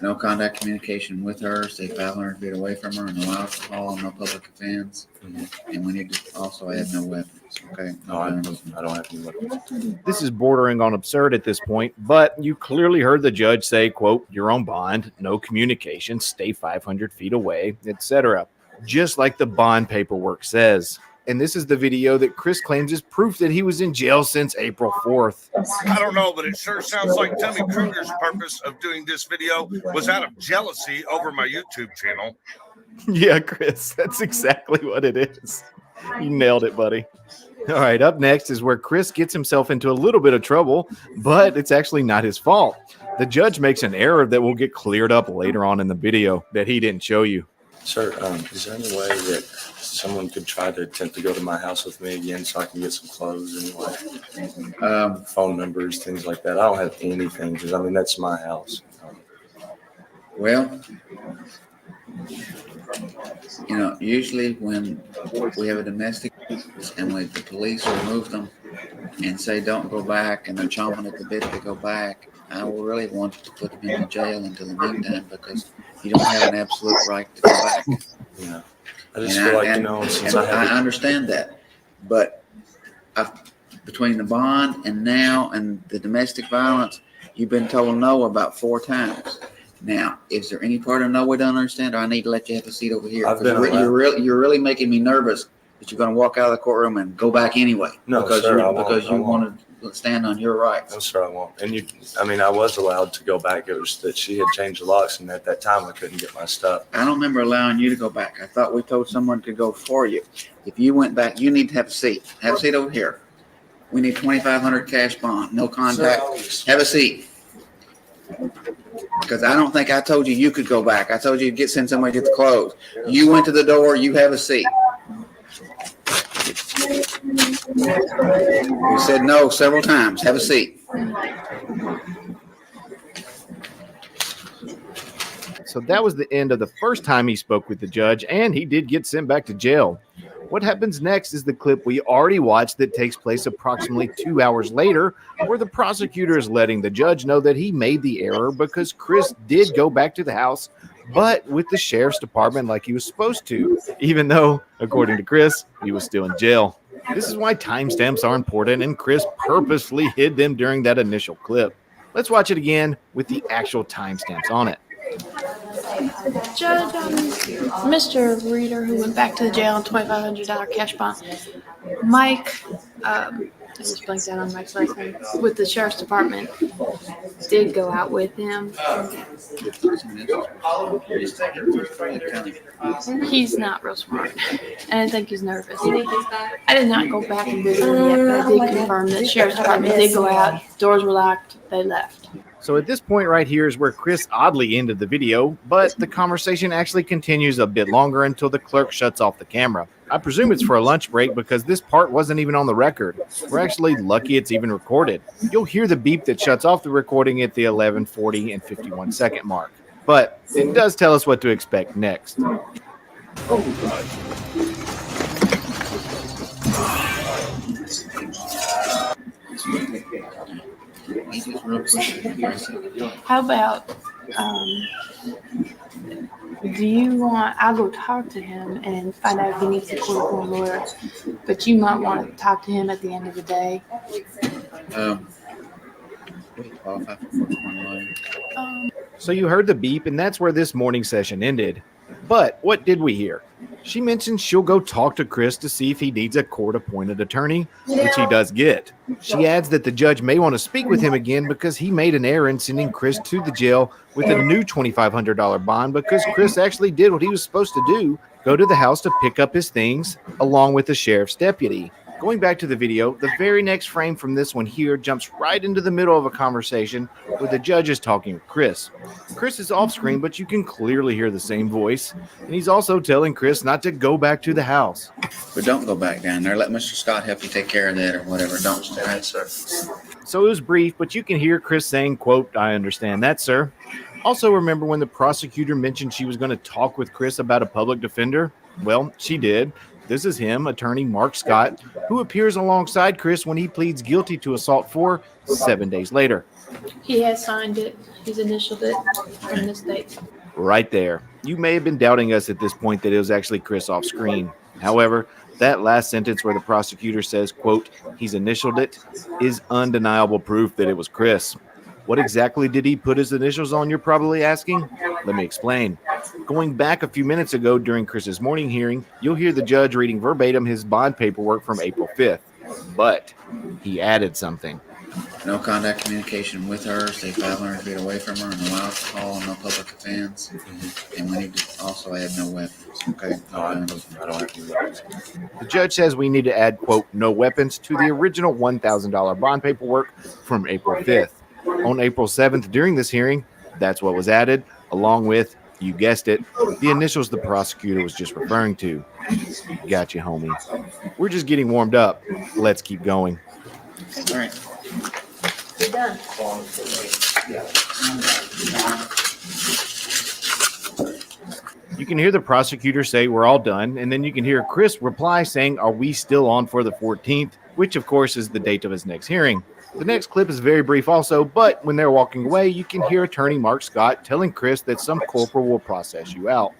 [SPEAKER 10] No contact communication with her. Stay 500 feet away from her. No alcohol. No public offense. And we need to also add no weapons. Okay.
[SPEAKER 15] No, I don't have any weapons.
[SPEAKER 5] This is bordering on absurd at this point, but you clearly heard the judge say, quote, "You're on bond, no communication, stay 500 feet away," etc. Just like the bond paperwork says. And this is the video that Chris claims is proof that he was in jail since April 4th.
[SPEAKER 2] I don't know, but it sure sounds like Tommy Kruger's purpose of doing this video was out of jealousy over my YouTube channel.
[SPEAKER 5] Yeah, Chris, that's exactly what it is. You nailed it, buddy. All right, up next is where Chris gets himself into a little bit of trouble, but it's actually not his fault. The judge makes an error that will get cleared up later on in the video that he didn't show you.
[SPEAKER 15] Sir, is there any way that someone could try to attempt to go to my house with me again so I can get some clothes anyway? Phone numbers, things like that. I don't have anything because, I mean, that's my house.
[SPEAKER 10] Well, you know, usually when we have a domestic and the police remove them and say don't go back and they're chomping at the bit to go back, I will really want to put them in the jail until the meantime because you don't have an absolute right to go back.
[SPEAKER 15] Yeah. I just feel like, you know, since
[SPEAKER 10] I understand that, but between the bond and now and the domestic violence, you've been told no about 4 times. Now, is there any part of no we don't understand, or I need to let you have a seat over here? You're really making me nervous that you're going to walk out of the courtroom and go back anyway.
[SPEAKER 15] No,
[SPEAKER 10] because
[SPEAKER 15] sir,
[SPEAKER 10] you want to stand on your rights.
[SPEAKER 15] No, sir, I won't. And I mean, I was allowed to go back. It was that she had changed the locks, and at that time, I couldn't get my stuff.
[SPEAKER 10] I don't remember allowing you to go back. I thought we told someone to go for you. If you went back, you need to have a seat. Have a seat over here. We need $2,500 cash bond. No contact. Have a seat. Because I don't think I told you you could go back. I told you to send somebody to get the clothes. You went to the door. You have a seat. You said no several times. Have a seat.
[SPEAKER 5] So that was the end of the first time he spoke with the judge, and he did get sent back to jail. What happens next is the clip we already watched that takes place approximately 2 hours later, where the prosecutor is letting the judge know that he made the error because Chris did go back to the house, but with the sheriff's department like he was supposed to, even though, according to Chris, he was still in jail. This is why timestamps are important, and Chris purposely hid them during that initial clip. Let's watch it again with the actual timestamps on it.
[SPEAKER 13] Judge, Mr. Reader, who went back to the jail on $2,500 cash bond, Mike, I just blanked out on Mike's last name, with the sheriff's department, did go out with him. He's not real smart, and I think he's nervous. I did not go back and visit him yet, but I did confirm that the sheriff's department did go out, doors were locked, they left.
[SPEAKER 5] So at this point right here is where Chris oddly ended the video, but the conversation actually continues a bit longer until the clerk shuts off the camera. I presume it's for a lunch break because this part wasn't even on the record. We're actually lucky it's even recorded. You'll hear the beep that shuts off the recording at the 11:40 and 51 second mark. But it does tell us what to expect next.
[SPEAKER 13] How about, do you want, I'll go talk to him and find out if he needs a court-appointed lawyer, but you might want to talk to him at the end of the day.
[SPEAKER 5] So you heard the beep, and that's where this morning session ended. But what did we hear? She mentioned she'll go talk to Chris to see if he needs a court-appointed attorney, which he does get. She adds that the judge may want to speak with him again because he made an error in sending Chris to the jail with a new $2,500 bond because Chris actually did what he was supposed to do, go to the house to pick up his things along with the sheriff's deputy. Going back to the video, the very next frame from this one here jumps right into the middle of a conversation where the judge is talking with Chris. Chris is off screen, but you can clearly hear the same voice. And he's also telling Chris not to go back to the house.
[SPEAKER 10] But don't go back down there. Let Mr. Scott help you take care of that or whatever. Don't stay right, sir.
[SPEAKER 5] So it was brief, but you can hear Chris saying, quote, "I understand that, sir." Also, remember when the prosecutor mentioned she was going to talk with Chris about a public defender? Well, she did. This is him, attorney Mark Scott, who appears alongside Chris when he pleads guilty to assault 7 days later.
[SPEAKER 13] He has signed it. He's initialed it from this date.
[SPEAKER 5] Right there. You may have been doubting us at this point that it was actually Chris off screen. However, that last sentence where the prosecutor says, quote, he's initialed it, is undeniable proof that it was Chris. What exactly did he put his initials on, you're probably asking? Let me explain. Going back a few minutes ago during Chris's morning hearing, you'll hear the judge reading verbatim his bond paperwork from April 5th. But he added something.
[SPEAKER 10] No contact communication with her, stay 500 feet away from her, no alcohol, no public offense. And we need to also add no weapons, okay?
[SPEAKER 15] No, I don't have any weapons.
[SPEAKER 5] The judge says we need to add, quote, no weapons to the original $1,000 bond paperwork from April 5th. On April 7th, during this hearing, that's what was added, along with, you guessed it, the initials the prosecutor was just referring to. Got you, homie. We're just getting warmed up. Let's keep going.
[SPEAKER 10] All right.
[SPEAKER 13] You're done.
[SPEAKER 5] You can hear the prosecutor say we're all done, and then you can hear Chris reply saying, are we still on for the 14th? Which, of course, is the date of his next hearing. The next clip is very brief also, but when they're walking away, you can hear attorney Mark Scott telling Chris that some corporal will process you out.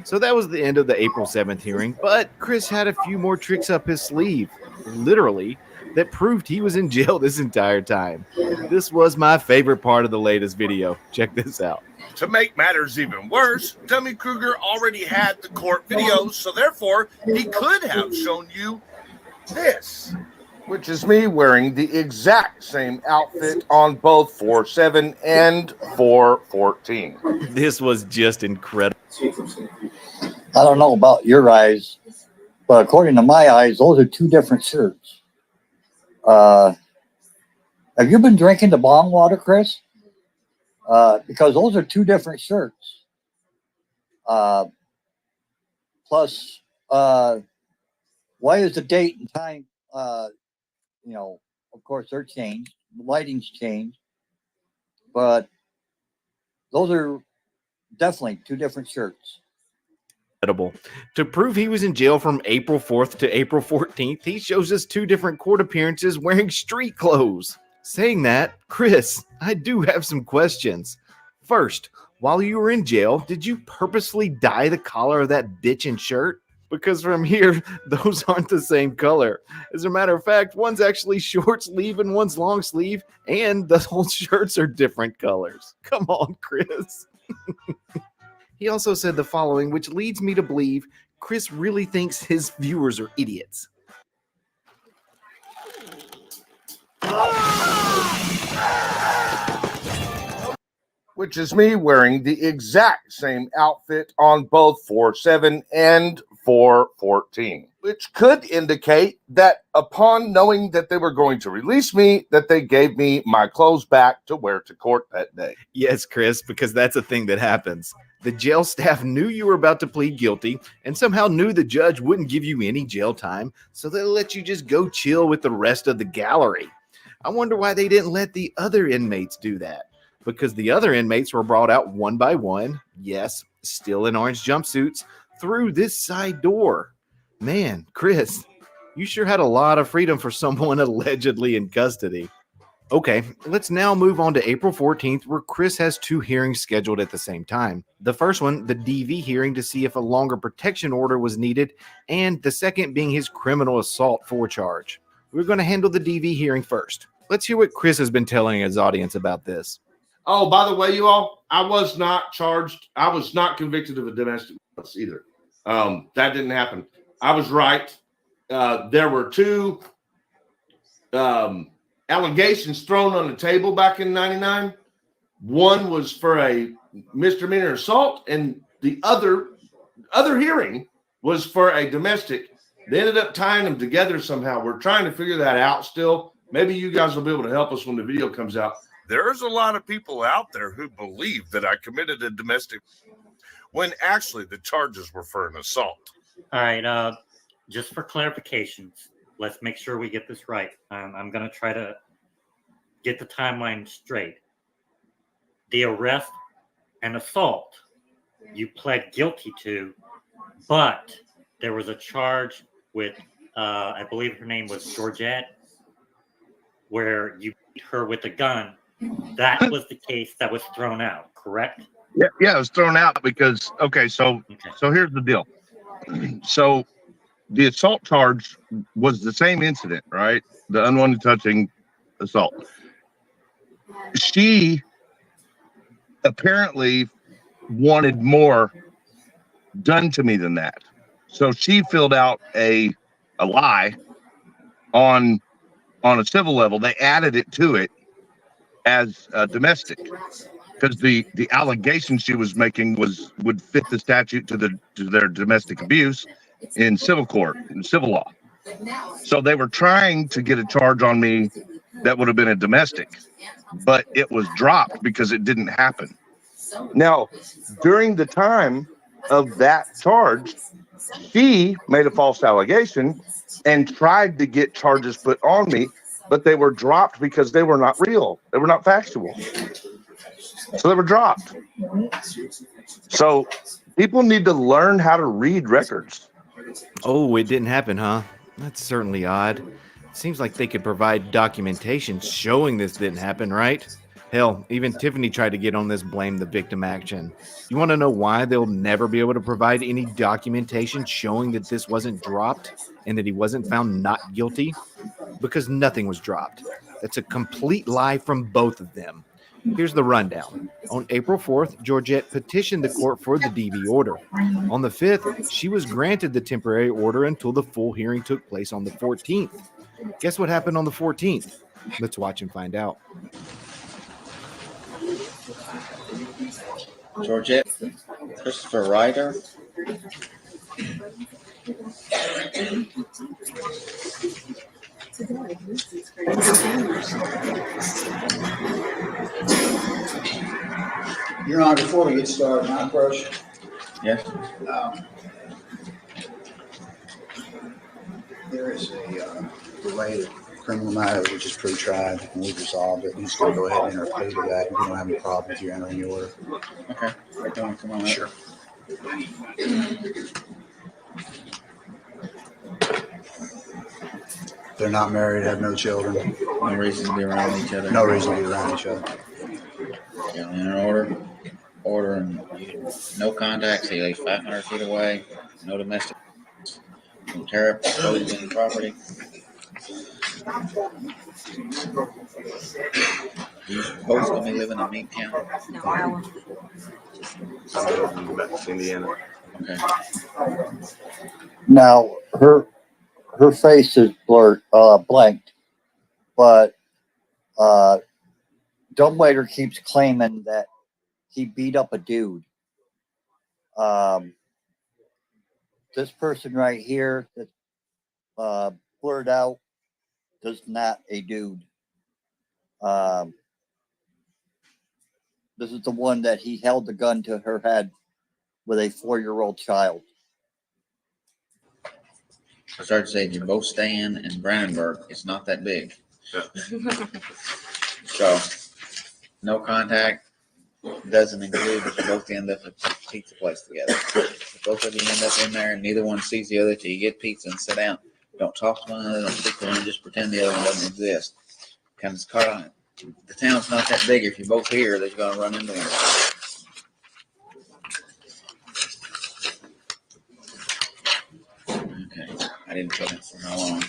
[SPEAKER 5] So that was the end of the April 7th hearing, but Chris had a few more tricks up his sleeve, literally, that proved he was in jail this entire time. This was my favorite part of the latest video. Check this out.
[SPEAKER 2] To make matters even worse, Dummy Kruger already had the court videos, so therefore he could have shown you this, which is me wearing the exact same outfit on both 4/7 and 4/14.
[SPEAKER 5] This was just incredible.
[SPEAKER 1] I don't know about your eyes, but according to my eyes, those are two different shirts. Have you been drinking the bong water, Chris? Because those are two different shirts. Plus, why is the date and time, of course they're changed, the lighting's changed, but those are definitely two different shirts.
[SPEAKER 5] Incredible. To prove he was in jail from April 4th to April 14th, he shows us two different court appearances wearing street clothes. Saying that, Chris, I do have some questions. First, while you were in jail, did you purposely dye the collar of that bitchin' shirt? Because from here, those aren't the same color. As a matter of fact, one's actually short sleeve and one's long sleeve, and the whole shirts are different colors. Come on, Chris. He also said the following, which leads me to believe Chris really thinks his viewers are idiots.
[SPEAKER 2] Which is me wearing the exact same outfit on both 4/7 and 4/14, which could indicate that upon knowing that they were going to release me, that they gave me my clothes back to wear to court that day.
[SPEAKER 5] Yes, Chris, because that's a thing that happens. The jail staff knew you were about to plead guilty and somehow knew the judge wouldn't give you any jail time, so they let you just go chill with the rest of the gallery. I wonder why they didn't let the other inmates do that. Because the other inmates were brought out one by one, yes, still in orange jumpsuits, through this side door. Man, Chris, you sure had a lot of freedom for someone allegedly in custody. Okay, let's now move on to April 14th, where Chris has two hearings scheduled at the same time. The first one, the DV hearing to see if a longer protection order was needed, and the second being his criminal assault charge. We're going to handle the DV hearing first. Let's hear what Chris has been telling his audience about this.
[SPEAKER 2] Oh, by the way, you all, I was not charged. I was not convicted of a domestic violence either. That didn't happen. I was right. There were two allegations thrown on the table back in '99. One was for a misdemeanor assault, and the other hearing was for a domestic. They ended up tying them together somehow. We're trying to figure that out still. Maybe you guys will be able to help us when the video comes out. There's a lot of people out there who believe that I committed a domestic when actually the charges were for an assault.
[SPEAKER 17] All right. Just for clarifications, let's make sure we get this right. I'm going to try to get the timeline straight. The arrest an assault you pled guilty to, but there was a charge with, I believe her name was Georgette, where you beat her with a gun. That was the case that was thrown out, correct?
[SPEAKER 3] Yeah, it was thrown out because so here's the deal. So the assault charge was the same incident, right? The unwanted touching assault. She apparently wanted more done to me than that. So she filled out a lie on a civil level. They added it to it as domestic because the allegation she was making would fit the statute to their domestic abuse in civil court, in civil law. So they were trying to get a charge on me that would have been a domestic, but it was dropped because it didn't happen. Now, during the time of that charge, she made a false allegation and tried to get charges put on me, but they were dropped because they were not real. They were not factual. So they were dropped. So people need to learn how to read records.
[SPEAKER 5] Oh, it didn't happen, huh? That's certainly odd. Seems like they could provide documentation showing this didn't happen, right? Hell, even Tiffany tried to get on this blame the victim action. You want to know why they'll never be able to provide any documentation showing that this wasn't dropped and that he wasn't found not guilty? Because nothing was dropped. That's a complete lie from both of them. Here's the rundown. On April 4th, Georgette petitioned the court for the DV order. On the 5th, she was granted the temporary order until the full hearing took place on the 14th. Guess what happened on the 14th? Let's watch and find out.
[SPEAKER 10] Georgette Christopher Ryder.
[SPEAKER 11] Your Honor, before we get started, my approach.
[SPEAKER 10] Yes.
[SPEAKER 11] There is a related criminal matter which is pre-tried, and we've resolved it. He's going to go ahead and enter a plea to that. We don't have any problem with you entering the order.
[SPEAKER 10] Okay. Come on.
[SPEAKER 11] Sure. They're not married, have no children.
[SPEAKER 10] No reason to be around each other.
[SPEAKER 11] No reason to be around each other.
[SPEAKER 10] Yeah, in an order, and no contacts. He lays 500 feet away. No domestic. No tear up the property. You both gonna be living in Meade County?
[SPEAKER 16] No, Iowa.
[SPEAKER 15] Indiana.
[SPEAKER 10] Okay.
[SPEAKER 1] Now her face is blurred, blanked, but Dumbwaiter keeps claiming that he beat up a dude. This person right here that's blurred out is not a dude. This is the one that he held the gun to her head with a 4-year-old child.
[SPEAKER 10] I started to say you're both staying in Brandenburg. It's not that big.
[SPEAKER 15] Yeah.
[SPEAKER 10] So no contact doesn't include if you both end up at a pizza place together. If both of you end up in there and neither one sees the other till you get pizza and sit down. Don't talk to one another, don't speak to one, just pretend the other one doesn't exist. Kind of caught on it. The town's not that big. If you're both here, they're going to run into one. Okay, I didn't put it for how long.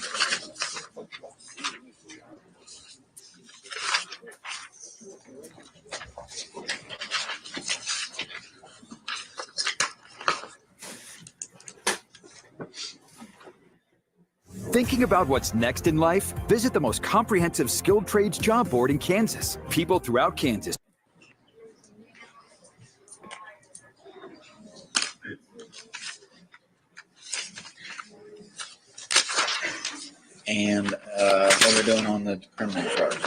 [SPEAKER 18] Thinking about what's next in life? Visit the most comprehensive skilled trades job board in Kansas. People throughout Kansas.
[SPEAKER 10] And what we're doing on the criminal charge.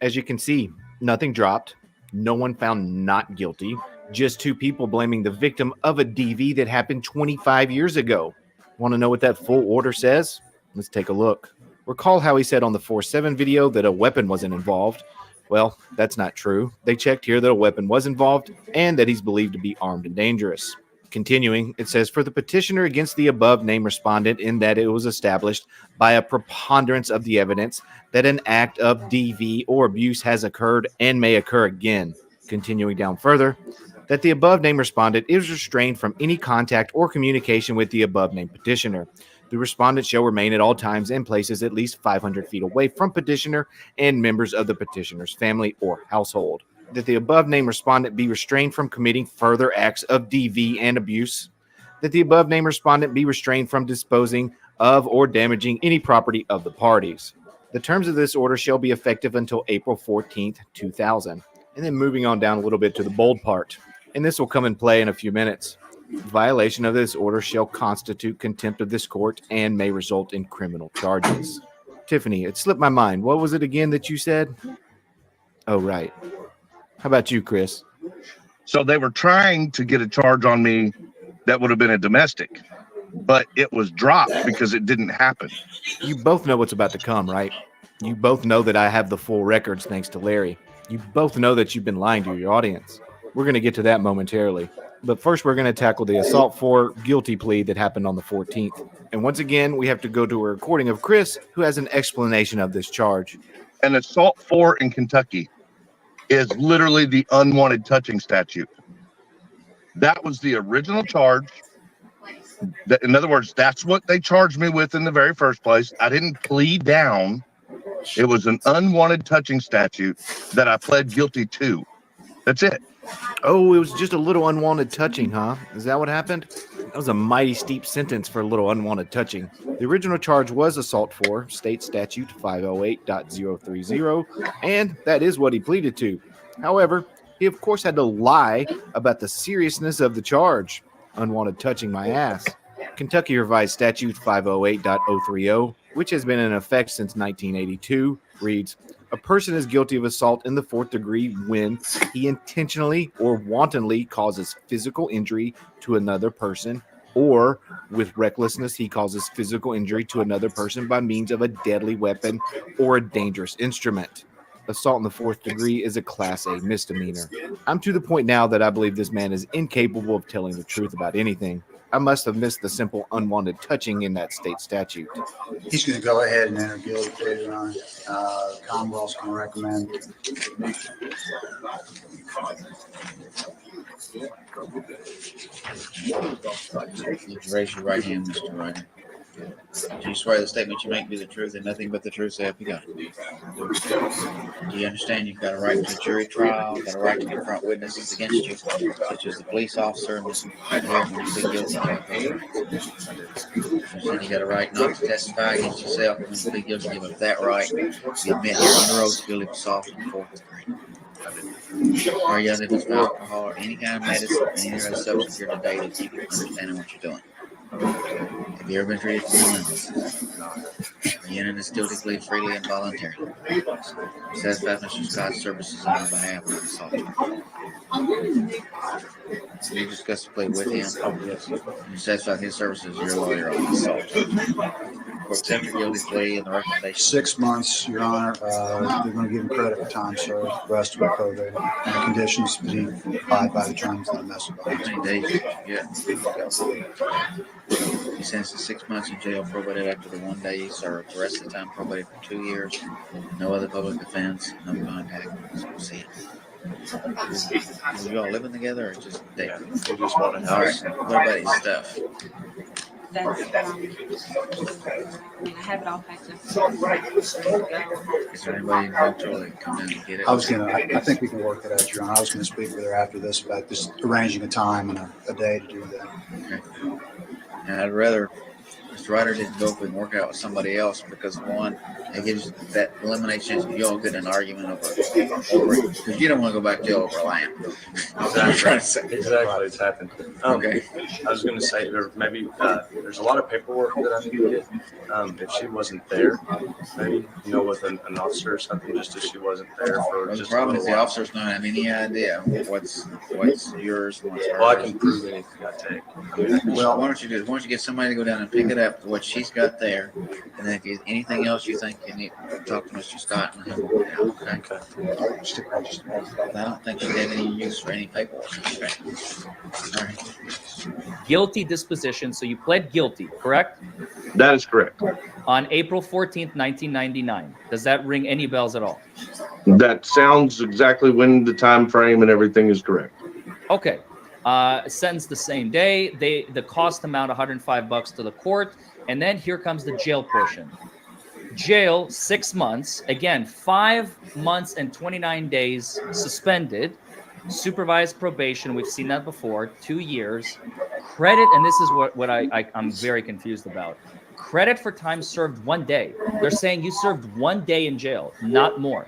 [SPEAKER 5] As you can see, nothing dropped. No one found not guilty. Just 2 people blaming the victim of a DV that happened 25 years ago. Want to know what that full order says? Let's take a look. Recall how he said on the 4-7 video that a weapon wasn't involved. Well, that's not true. They checked here that a weapon was involved and that he's believed to be armed and dangerous. Continuing, it says, for the petitioner against the above named respondent, in that it was established by a preponderance of the evidence that an act of DV or abuse has occurred and may occur again. Continuing down further, that the above named respondent is restrained from any contact or communication with the above named petitioner. The respondent shall remain at all times and places at least 500 feet away from petitioner and members of the petitioner's family or household. That the above named respondent be restrained from committing further acts of DV and abuse. That the above named respondent be restrained from disposing of or damaging any property of the parties. The terms of this order shall be effective until April 14th, 2000. And then moving on down a little bit to the bold part. And this will come in play in a few minutes. Violation of this order shall constitute contempt of this court and may result in criminal charges. Tiffany, it slipped my mind. What was it again that you said? Oh, right. How about you, Chris?
[SPEAKER 3] So they were trying to get a charge on me that would have been a domestic, but it was dropped because it didn't happen.
[SPEAKER 5] You both know what's about to come, right? You both know that I have the full records thanks to Larry. You both know that you've been lying to your audience. We're going to get to that momentarily. But first, we're going to tackle the assault for guilty plea that happened on the 14th. And once again, we have to go to a recording of Chris, who has an explanation of this charge.
[SPEAKER 3] An assault for in Kentucky is literally the unwanted touching statute. That was the original charge. In other words, that's what they charged me with in the very first place. I didn't plead down. It was an unwanted touching statute that I pled guilty to. That's it.
[SPEAKER 5] Oh, it was just a little unwanted touching, huh? Is that what happened? That was a mighty steep sentence for a little unwanted touching. The original charge was assault for state statute 508.030, and that is what he pleaded to. However, he of course had to lie about the seriousness of the charge. Unwanted touching my ass. Kentucky Revised Statute 508.030, which has been in effect since 1982, reads, a person is guilty of assault in the fourth degree when he intentionally or wantonly causes physical injury to another person, or with recklessness he causes physical injury to another person by means of a deadly weapon or a dangerous instrument. Assault in the fourth degree is a Class A misdemeanor. I'm to the point now that I believe this man is incapable of telling the truth about anything. I must have missed the simple unwanted touching in that state statute.
[SPEAKER 11] He's going to go ahead and enter guilty plea, Your Honor. Commonwealth's going to recommend.
[SPEAKER 10] Raise your right hand, Mr. Ryder. Do you swear the statement you make be the truth and nothing but the truth, so help you God? Do you understand you've got a right to a jury trial, got a right to confront witnesses against you, such as the police officer and this right here when you plead guilty? You said you got a right not to testify against yourself when you plead guilty. Give up that right. You admit here under oath guilty of assault in the fourth degree. Are you under this alcohol or any kind of medicine, any other substance here today that you can understand what you're doing? Have you ever been treated for illness? Are you entering this guilty plea freely and voluntarily? Satisfy Mr. Scott's services on your behalf of the assault. You discussed the plea with him. Yes. You satisfy his services as your lawyer on the assault. For accept your guilty plea and the recommendation.
[SPEAKER 11] 6 months, Your Honor. They're going to give him credit for time served. The rest will be probated. And the conditions to be applied by the terms of the message.
[SPEAKER 10] How many days? Yeah. He sentenced to 6 months in jail, probated after the 1 day he served. The rest of the time probated for 2 years. No other public offense, no contact. See it. Are you all living together or just dating? All right. What about his stuff?
[SPEAKER 16] That's, I have it all packed up.
[SPEAKER 10] Is there anybody in virtual that can come down and get it?
[SPEAKER 11] I think we can work it out, Your Honor. I was going to speak with her after this about just arranging a time and a day to do that.
[SPEAKER 10] Okay. And I'd rather Mr. Ryder didn't go up and work out with somebody else because one, it gives that eliminates chance of you all getting an argument over because you don't want to go back to jail over a lamb.
[SPEAKER 15] Exactly, it's happened.
[SPEAKER 10] Okay.
[SPEAKER 15] I was going to say maybe there's a lot of paperwork that I need to get. If she wasn't there, maybe with an officer or something, just if she wasn't there for
[SPEAKER 10] well,
[SPEAKER 15] just
[SPEAKER 10] the problem is the officers don't have any idea what's yours and what's hers.
[SPEAKER 15] Well, I can prove anything I take.
[SPEAKER 10] Well, why don't you get somebody to go down and pick it accept what she's got there, and then if there's anything else you think you need to talk to Mr. Scott and he'll work it out. Okay. I don't think she had any use for any paperwork. Okay. All right.
[SPEAKER 6] Guilty disposition. So you pled guilty, correct?
[SPEAKER 3] That is correct.
[SPEAKER 6] On April 14th, 1999. Does that ring any bells at all?
[SPEAKER 3] That sounds exactly when the time frame and everything is correct.
[SPEAKER 6] Okay. Sentenced the same day. The cost amount $105 to the court, and then here comes the jail portion. Jail 6 months. Again, 5 months and 29 days suspended. Supervised probation. We've seen that before. 2 years. Credit, and this is what I'm very confused about. Credit for time served 1 day. They're saying you served 1 day in jail, not more.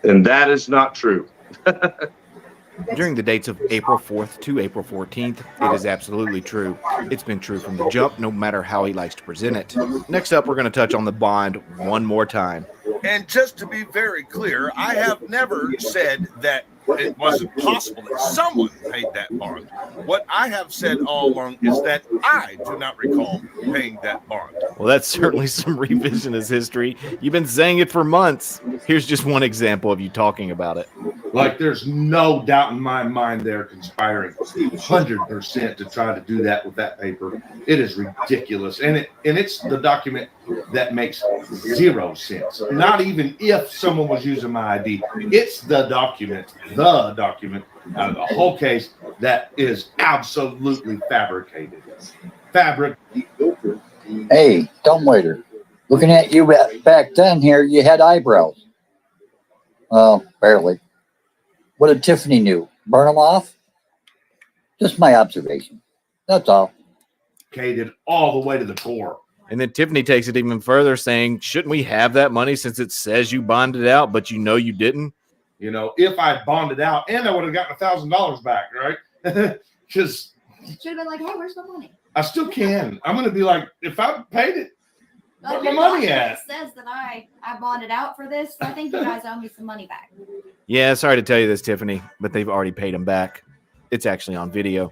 [SPEAKER 3] And that is not true.
[SPEAKER 5] During the dates of April 4th to April 14th, it is absolutely true. It's been true from the jump, no matter how he likes to present it. Next up, we're going to touch on the bond one more time.
[SPEAKER 19] And just to be very clear, I have never said that it wasn't possible that someone paid that bond. What I have said all along is that I do not recall paying that bond.
[SPEAKER 5] Well, that's certainly some revisionist history. You've been saying it for months. Here's just one example of you talking about it.
[SPEAKER 2] Like, there's no doubt in my mind they're conspiring 100% to try to do that with that paper. It is ridiculous. And it's the document that makes 0 sense. Not even if someone was using my ID. It's the document out of the whole case that is absolutely fabricated.
[SPEAKER 1] Hey, dumbwaiter. Looking at you back then here, you had eyebrows. Oh, barely. What did Tiffany do? Burn them off? Just my observation. That's all.
[SPEAKER 2] Cated all the way to the core.
[SPEAKER 5] And then Tiffany takes it even further, saying, shouldn't we have that money since it says you bonded out, but you know you didn't?
[SPEAKER 2] You know, if I bonded out, and I would have gotten $1,000 back, right? Because
[SPEAKER 8] should have been like, hey, where's the money?
[SPEAKER 2] I still can. I'm going to be like, if I paid it, where's my
[SPEAKER 8] Your
[SPEAKER 2] money
[SPEAKER 8] document
[SPEAKER 2] at?
[SPEAKER 8] says that I bonded out for this. So I think you guys owe me some money back.
[SPEAKER 5] Yeah, sorry to tell you this, Tiffany, but they've already paid him back. It's actually on video.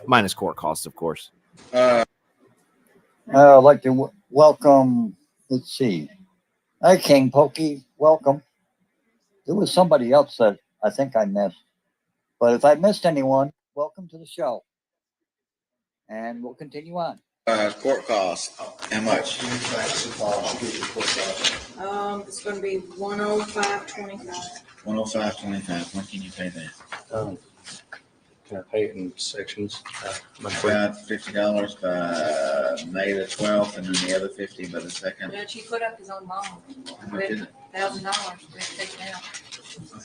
[SPEAKER 5] Minus court costs, of course.
[SPEAKER 1] I'd like to welcome, let's see. Hi, King Pokey. Welcome. There was somebody else that I think I missed. But if I missed anyone, welcome to the show. And we'll continue on.
[SPEAKER 10] Court costs. How much?
[SPEAKER 16] It's going to be $105.25.
[SPEAKER 10] $105.25. When can you pay that?
[SPEAKER 15] Can I pay it in sections?
[SPEAKER 10] About $50 by May the 12th, and then the other $50 by the 2nd.
[SPEAKER 16] But he put up his own bond.
[SPEAKER 10] How much is it?
[SPEAKER 16] $1,000. We have to take it out.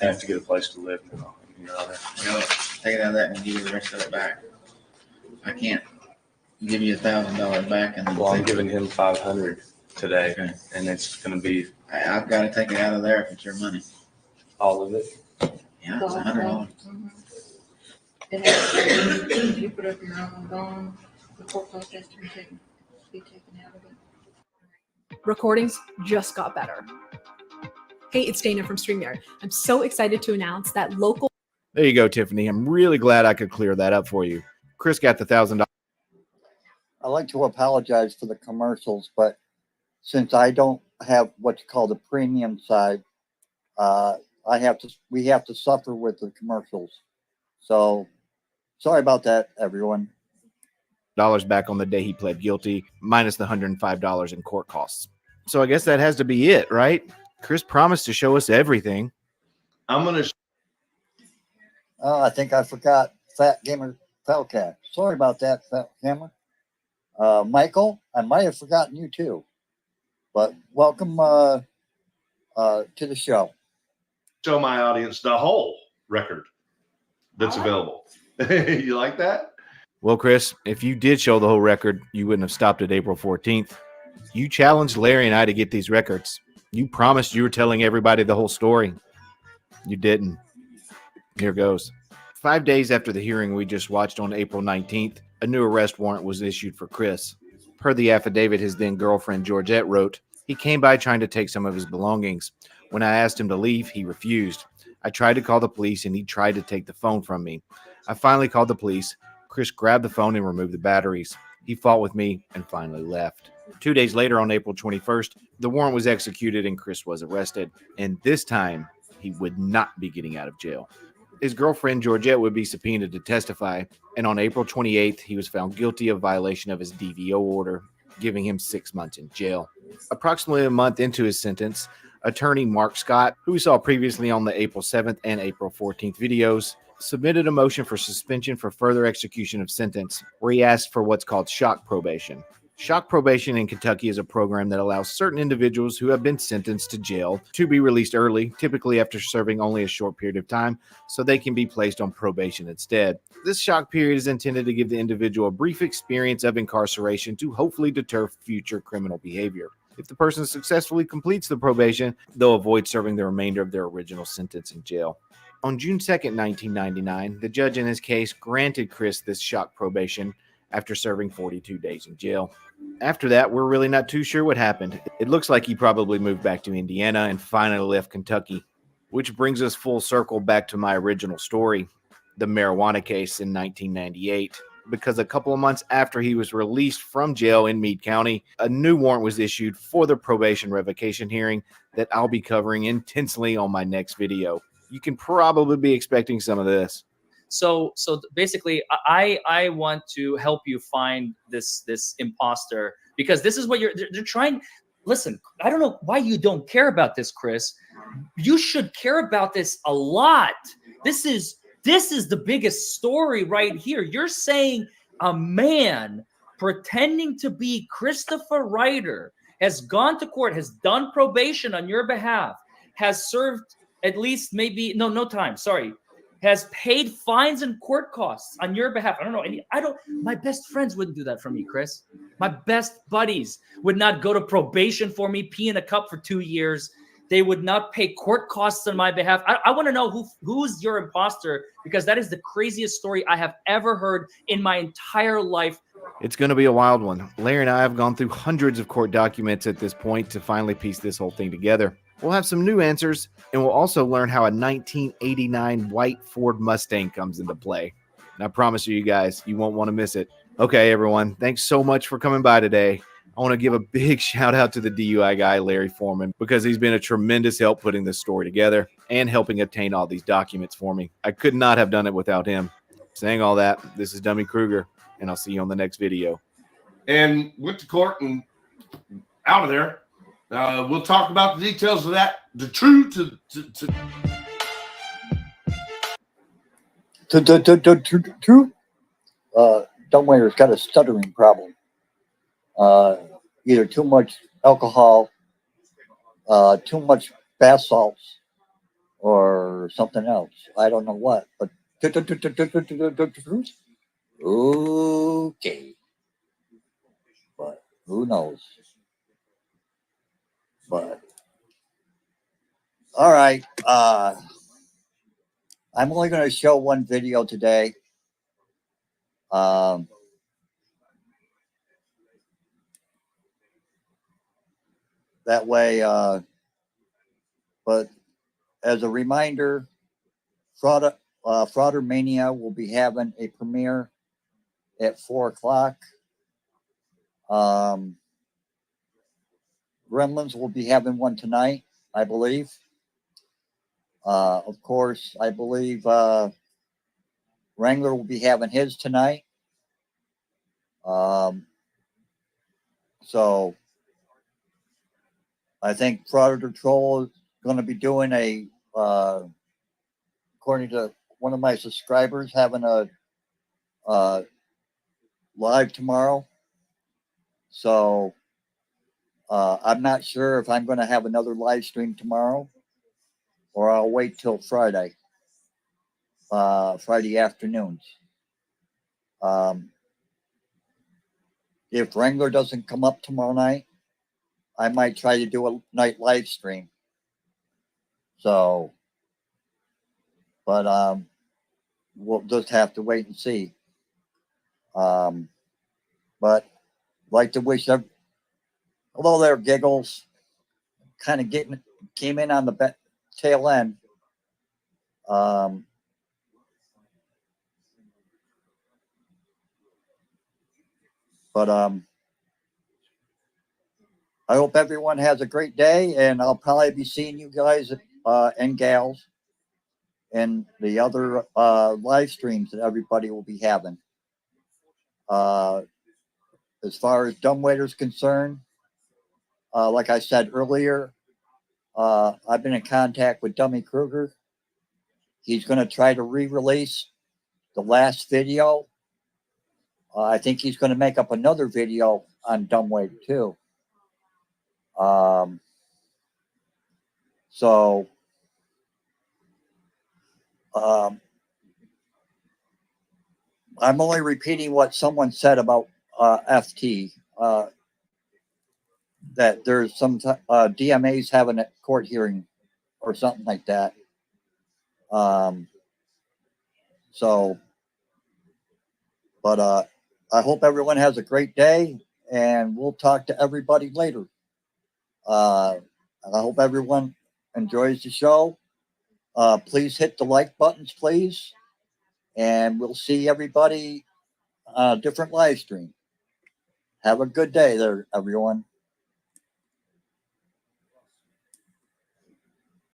[SPEAKER 15] I have to get a place to live now.
[SPEAKER 10] Well, take it out of that and give you the rest of it back. I can't give you $1,000 back and then.
[SPEAKER 15] Well, I'm giving him $500 today,
[SPEAKER 10] Okay.
[SPEAKER 15] and it's going to be
[SPEAKER 10] I've got to take it out of there if it's your money.
[SPEAKER 15] all of it.
[SPEAKER 10] Yeah, it's $100.
[SPEAKER 16] It has to, you put up your own bond, the court cost has to be taken out of it.
[SPEAKER 20] Recordings just got better. Hey, it's Dana from StreamYard. I'm so excited to announce that local.
[SPEAKER 5] There you go, Tiffany. I'm really glad I could clear that up for you. Chris got the $1,000.
[SPEAKER 1] I'd like to apologize for the commercials, but since I don't have what's called a premium side, we have to suffer with the commercials. So sorry about that, everyone.
[SPEAKER 5] Back on the day he pled guilty, minus the $105 in court costs. So I guess that has to be it, right? Chris promised to show us everything.
[SPEAKER 2] I'm going to.
[SPEAKER 1] I think I forgot Fat Gamer Felcat. Sorry about that, Fat Gamer. Michael, I might have forgotten you too. But welcome to the show.
[SPEAKER 2] Show my audience the whole record that's available. You like that?
[SPEAKER 5] Well, Chris, if you did show the whole record, you wouldn't have stopped at April 14th. You challenged Larry and I to get these records. You promised you were telling everybody the whole story. You didn't. Here goes. 5 days after the hearing we just watched on April 19th, a new arrest warrant was issued for Chris. Per the affidavit his then girlfriend Georgette wrote, he came by trying to take some of his belongings. When I asked him to leave, he refused. I tried to call the police and he tried to take the phone from me. I finally called the police. Chris grabbed the phone and removed the batteries. He fought with me and finally left. 2 days later, on April 21st, the warrant was executed and Chris was arrested. And this time, he would not be getting out of jail. His girlfriend, Georgette, would be subpoenaed to testify. And on April 28th, he was found guilty of violation of his DVO order, giving him 6 months in jail. Approximately a month into his sentence, attorney Mark Scott, who we saw previously on the April 7th and April 14th videos, submitted a motion for suspension for further execution of sentence, where he asked for what's called shock probation. Shock probation in Kentucky is a program that allows certain individuals who have been sentenced to jail to be released early, typically after serving only a short period of time, so they can be placed on probation instead. This shock period is intended to give the individual a brief experience of incarceration to hopefully deter future criminal behavior. If the person successfully completes the probation, they'll avoid serving the remainder of their original sentence in jail. On June 2nd, 1999, the judge in his case granted Chris this shock probation after serving 42 days in jail. After that, we're really not too sure what happened. It looks like he probably moved back to Indiana and finally left Kentucky, which brings us full circle back to my original story, the marijuana case in 1998. Because a couple of months after he was released from jail in Meade County, a new warrant was issued for the probation revocation hearing that I'll be covering intensely on my next video. You can probably be expecting some of this.
[SPEAKER 6] So basically, I want to help you find this imposter, because this is what they're trying. Listen, I don't know why you don't care about this, Chris. You should care about this a lot. This is the biggest story right here. You're saying a man pretending to be Christopher Ryder has gone to court, has done probation on your behalf, has served at least no time. Sorry. Has paid fines and court costs on your behalf. My best friends wouldn't do that for me, Chris. My best buddies would not go to probation for me, pee in a cup for 2 years. They would not pay court costs on my behalf. I want to know who's your imposter, because that is the craziest story I have ever heard in my entire life.
[SPEAKER 5] It's going to be a wild one. Larry and I have gone through hundreds of court documents at this point to finally piece this whole thing together. We'll have some new answers, and we'll also learn how a 1989 white Ford Mustang comes into play. And I promise you guys, you won't want to miss it. Okay, everyone, thanks so much for coming by today. I want to give a big shout out to the DUI guy, Larry Foreman, because he's been a tremendous help putting this story together and helping obtain all these documents for me. I could not have done it without him. Saying all that, this is Dummy Kruger, and I'll see you on the next video.
[SPEAKER 2] And went to court and out of there. We'll talk about the details of that. The truth
[SPEAKER 1] True. Dumbwaiter's got a stuttering problem. Either too much alcohol, too much bath salts, or something else. I don't know what, but okay. But who knows? But all right. I'm only going to show one video today. That way, but as a reminder, Frauder Mania will be having a premiere at 4 o'clock. Gremlins will be having one tonight, I believe. Of course, I believe Wrangler will be having his tonight. So I think Frauditor Troll is going to be doing a, according to one of my subscribers, having a live tomorrow. So I'm not sure if I'm going to have another live stream tomorrow or I'll wait till Friday afternoons. If Wrangler doesn't come up tomorrow night, I might try to do a night live stream. So, but we'll just have to wait and see. But like to wish hello there, Giggles. Kind of came in on the tail end. But I hope everyone has a great day, and I'll probably be seeing you guys and gals and the other live streams that everybody will be having. As far as dumbwaiter's concerned, like I said earlier, I've been in contact with Dummy Kruger. He's going to try to re-release the last video. I think he's going to make up another video on dumbwaiter too. So I'm only repeating what someone said about FT. That there's some DMAs having a court hearing or something like that. But I hope everyone has a great day, and we'll talk to everybody later. And I hope everyone enjoys the show. Please hit the like buttons, please. And we'll see everybody on a different live stream. Have a good day there, everyone.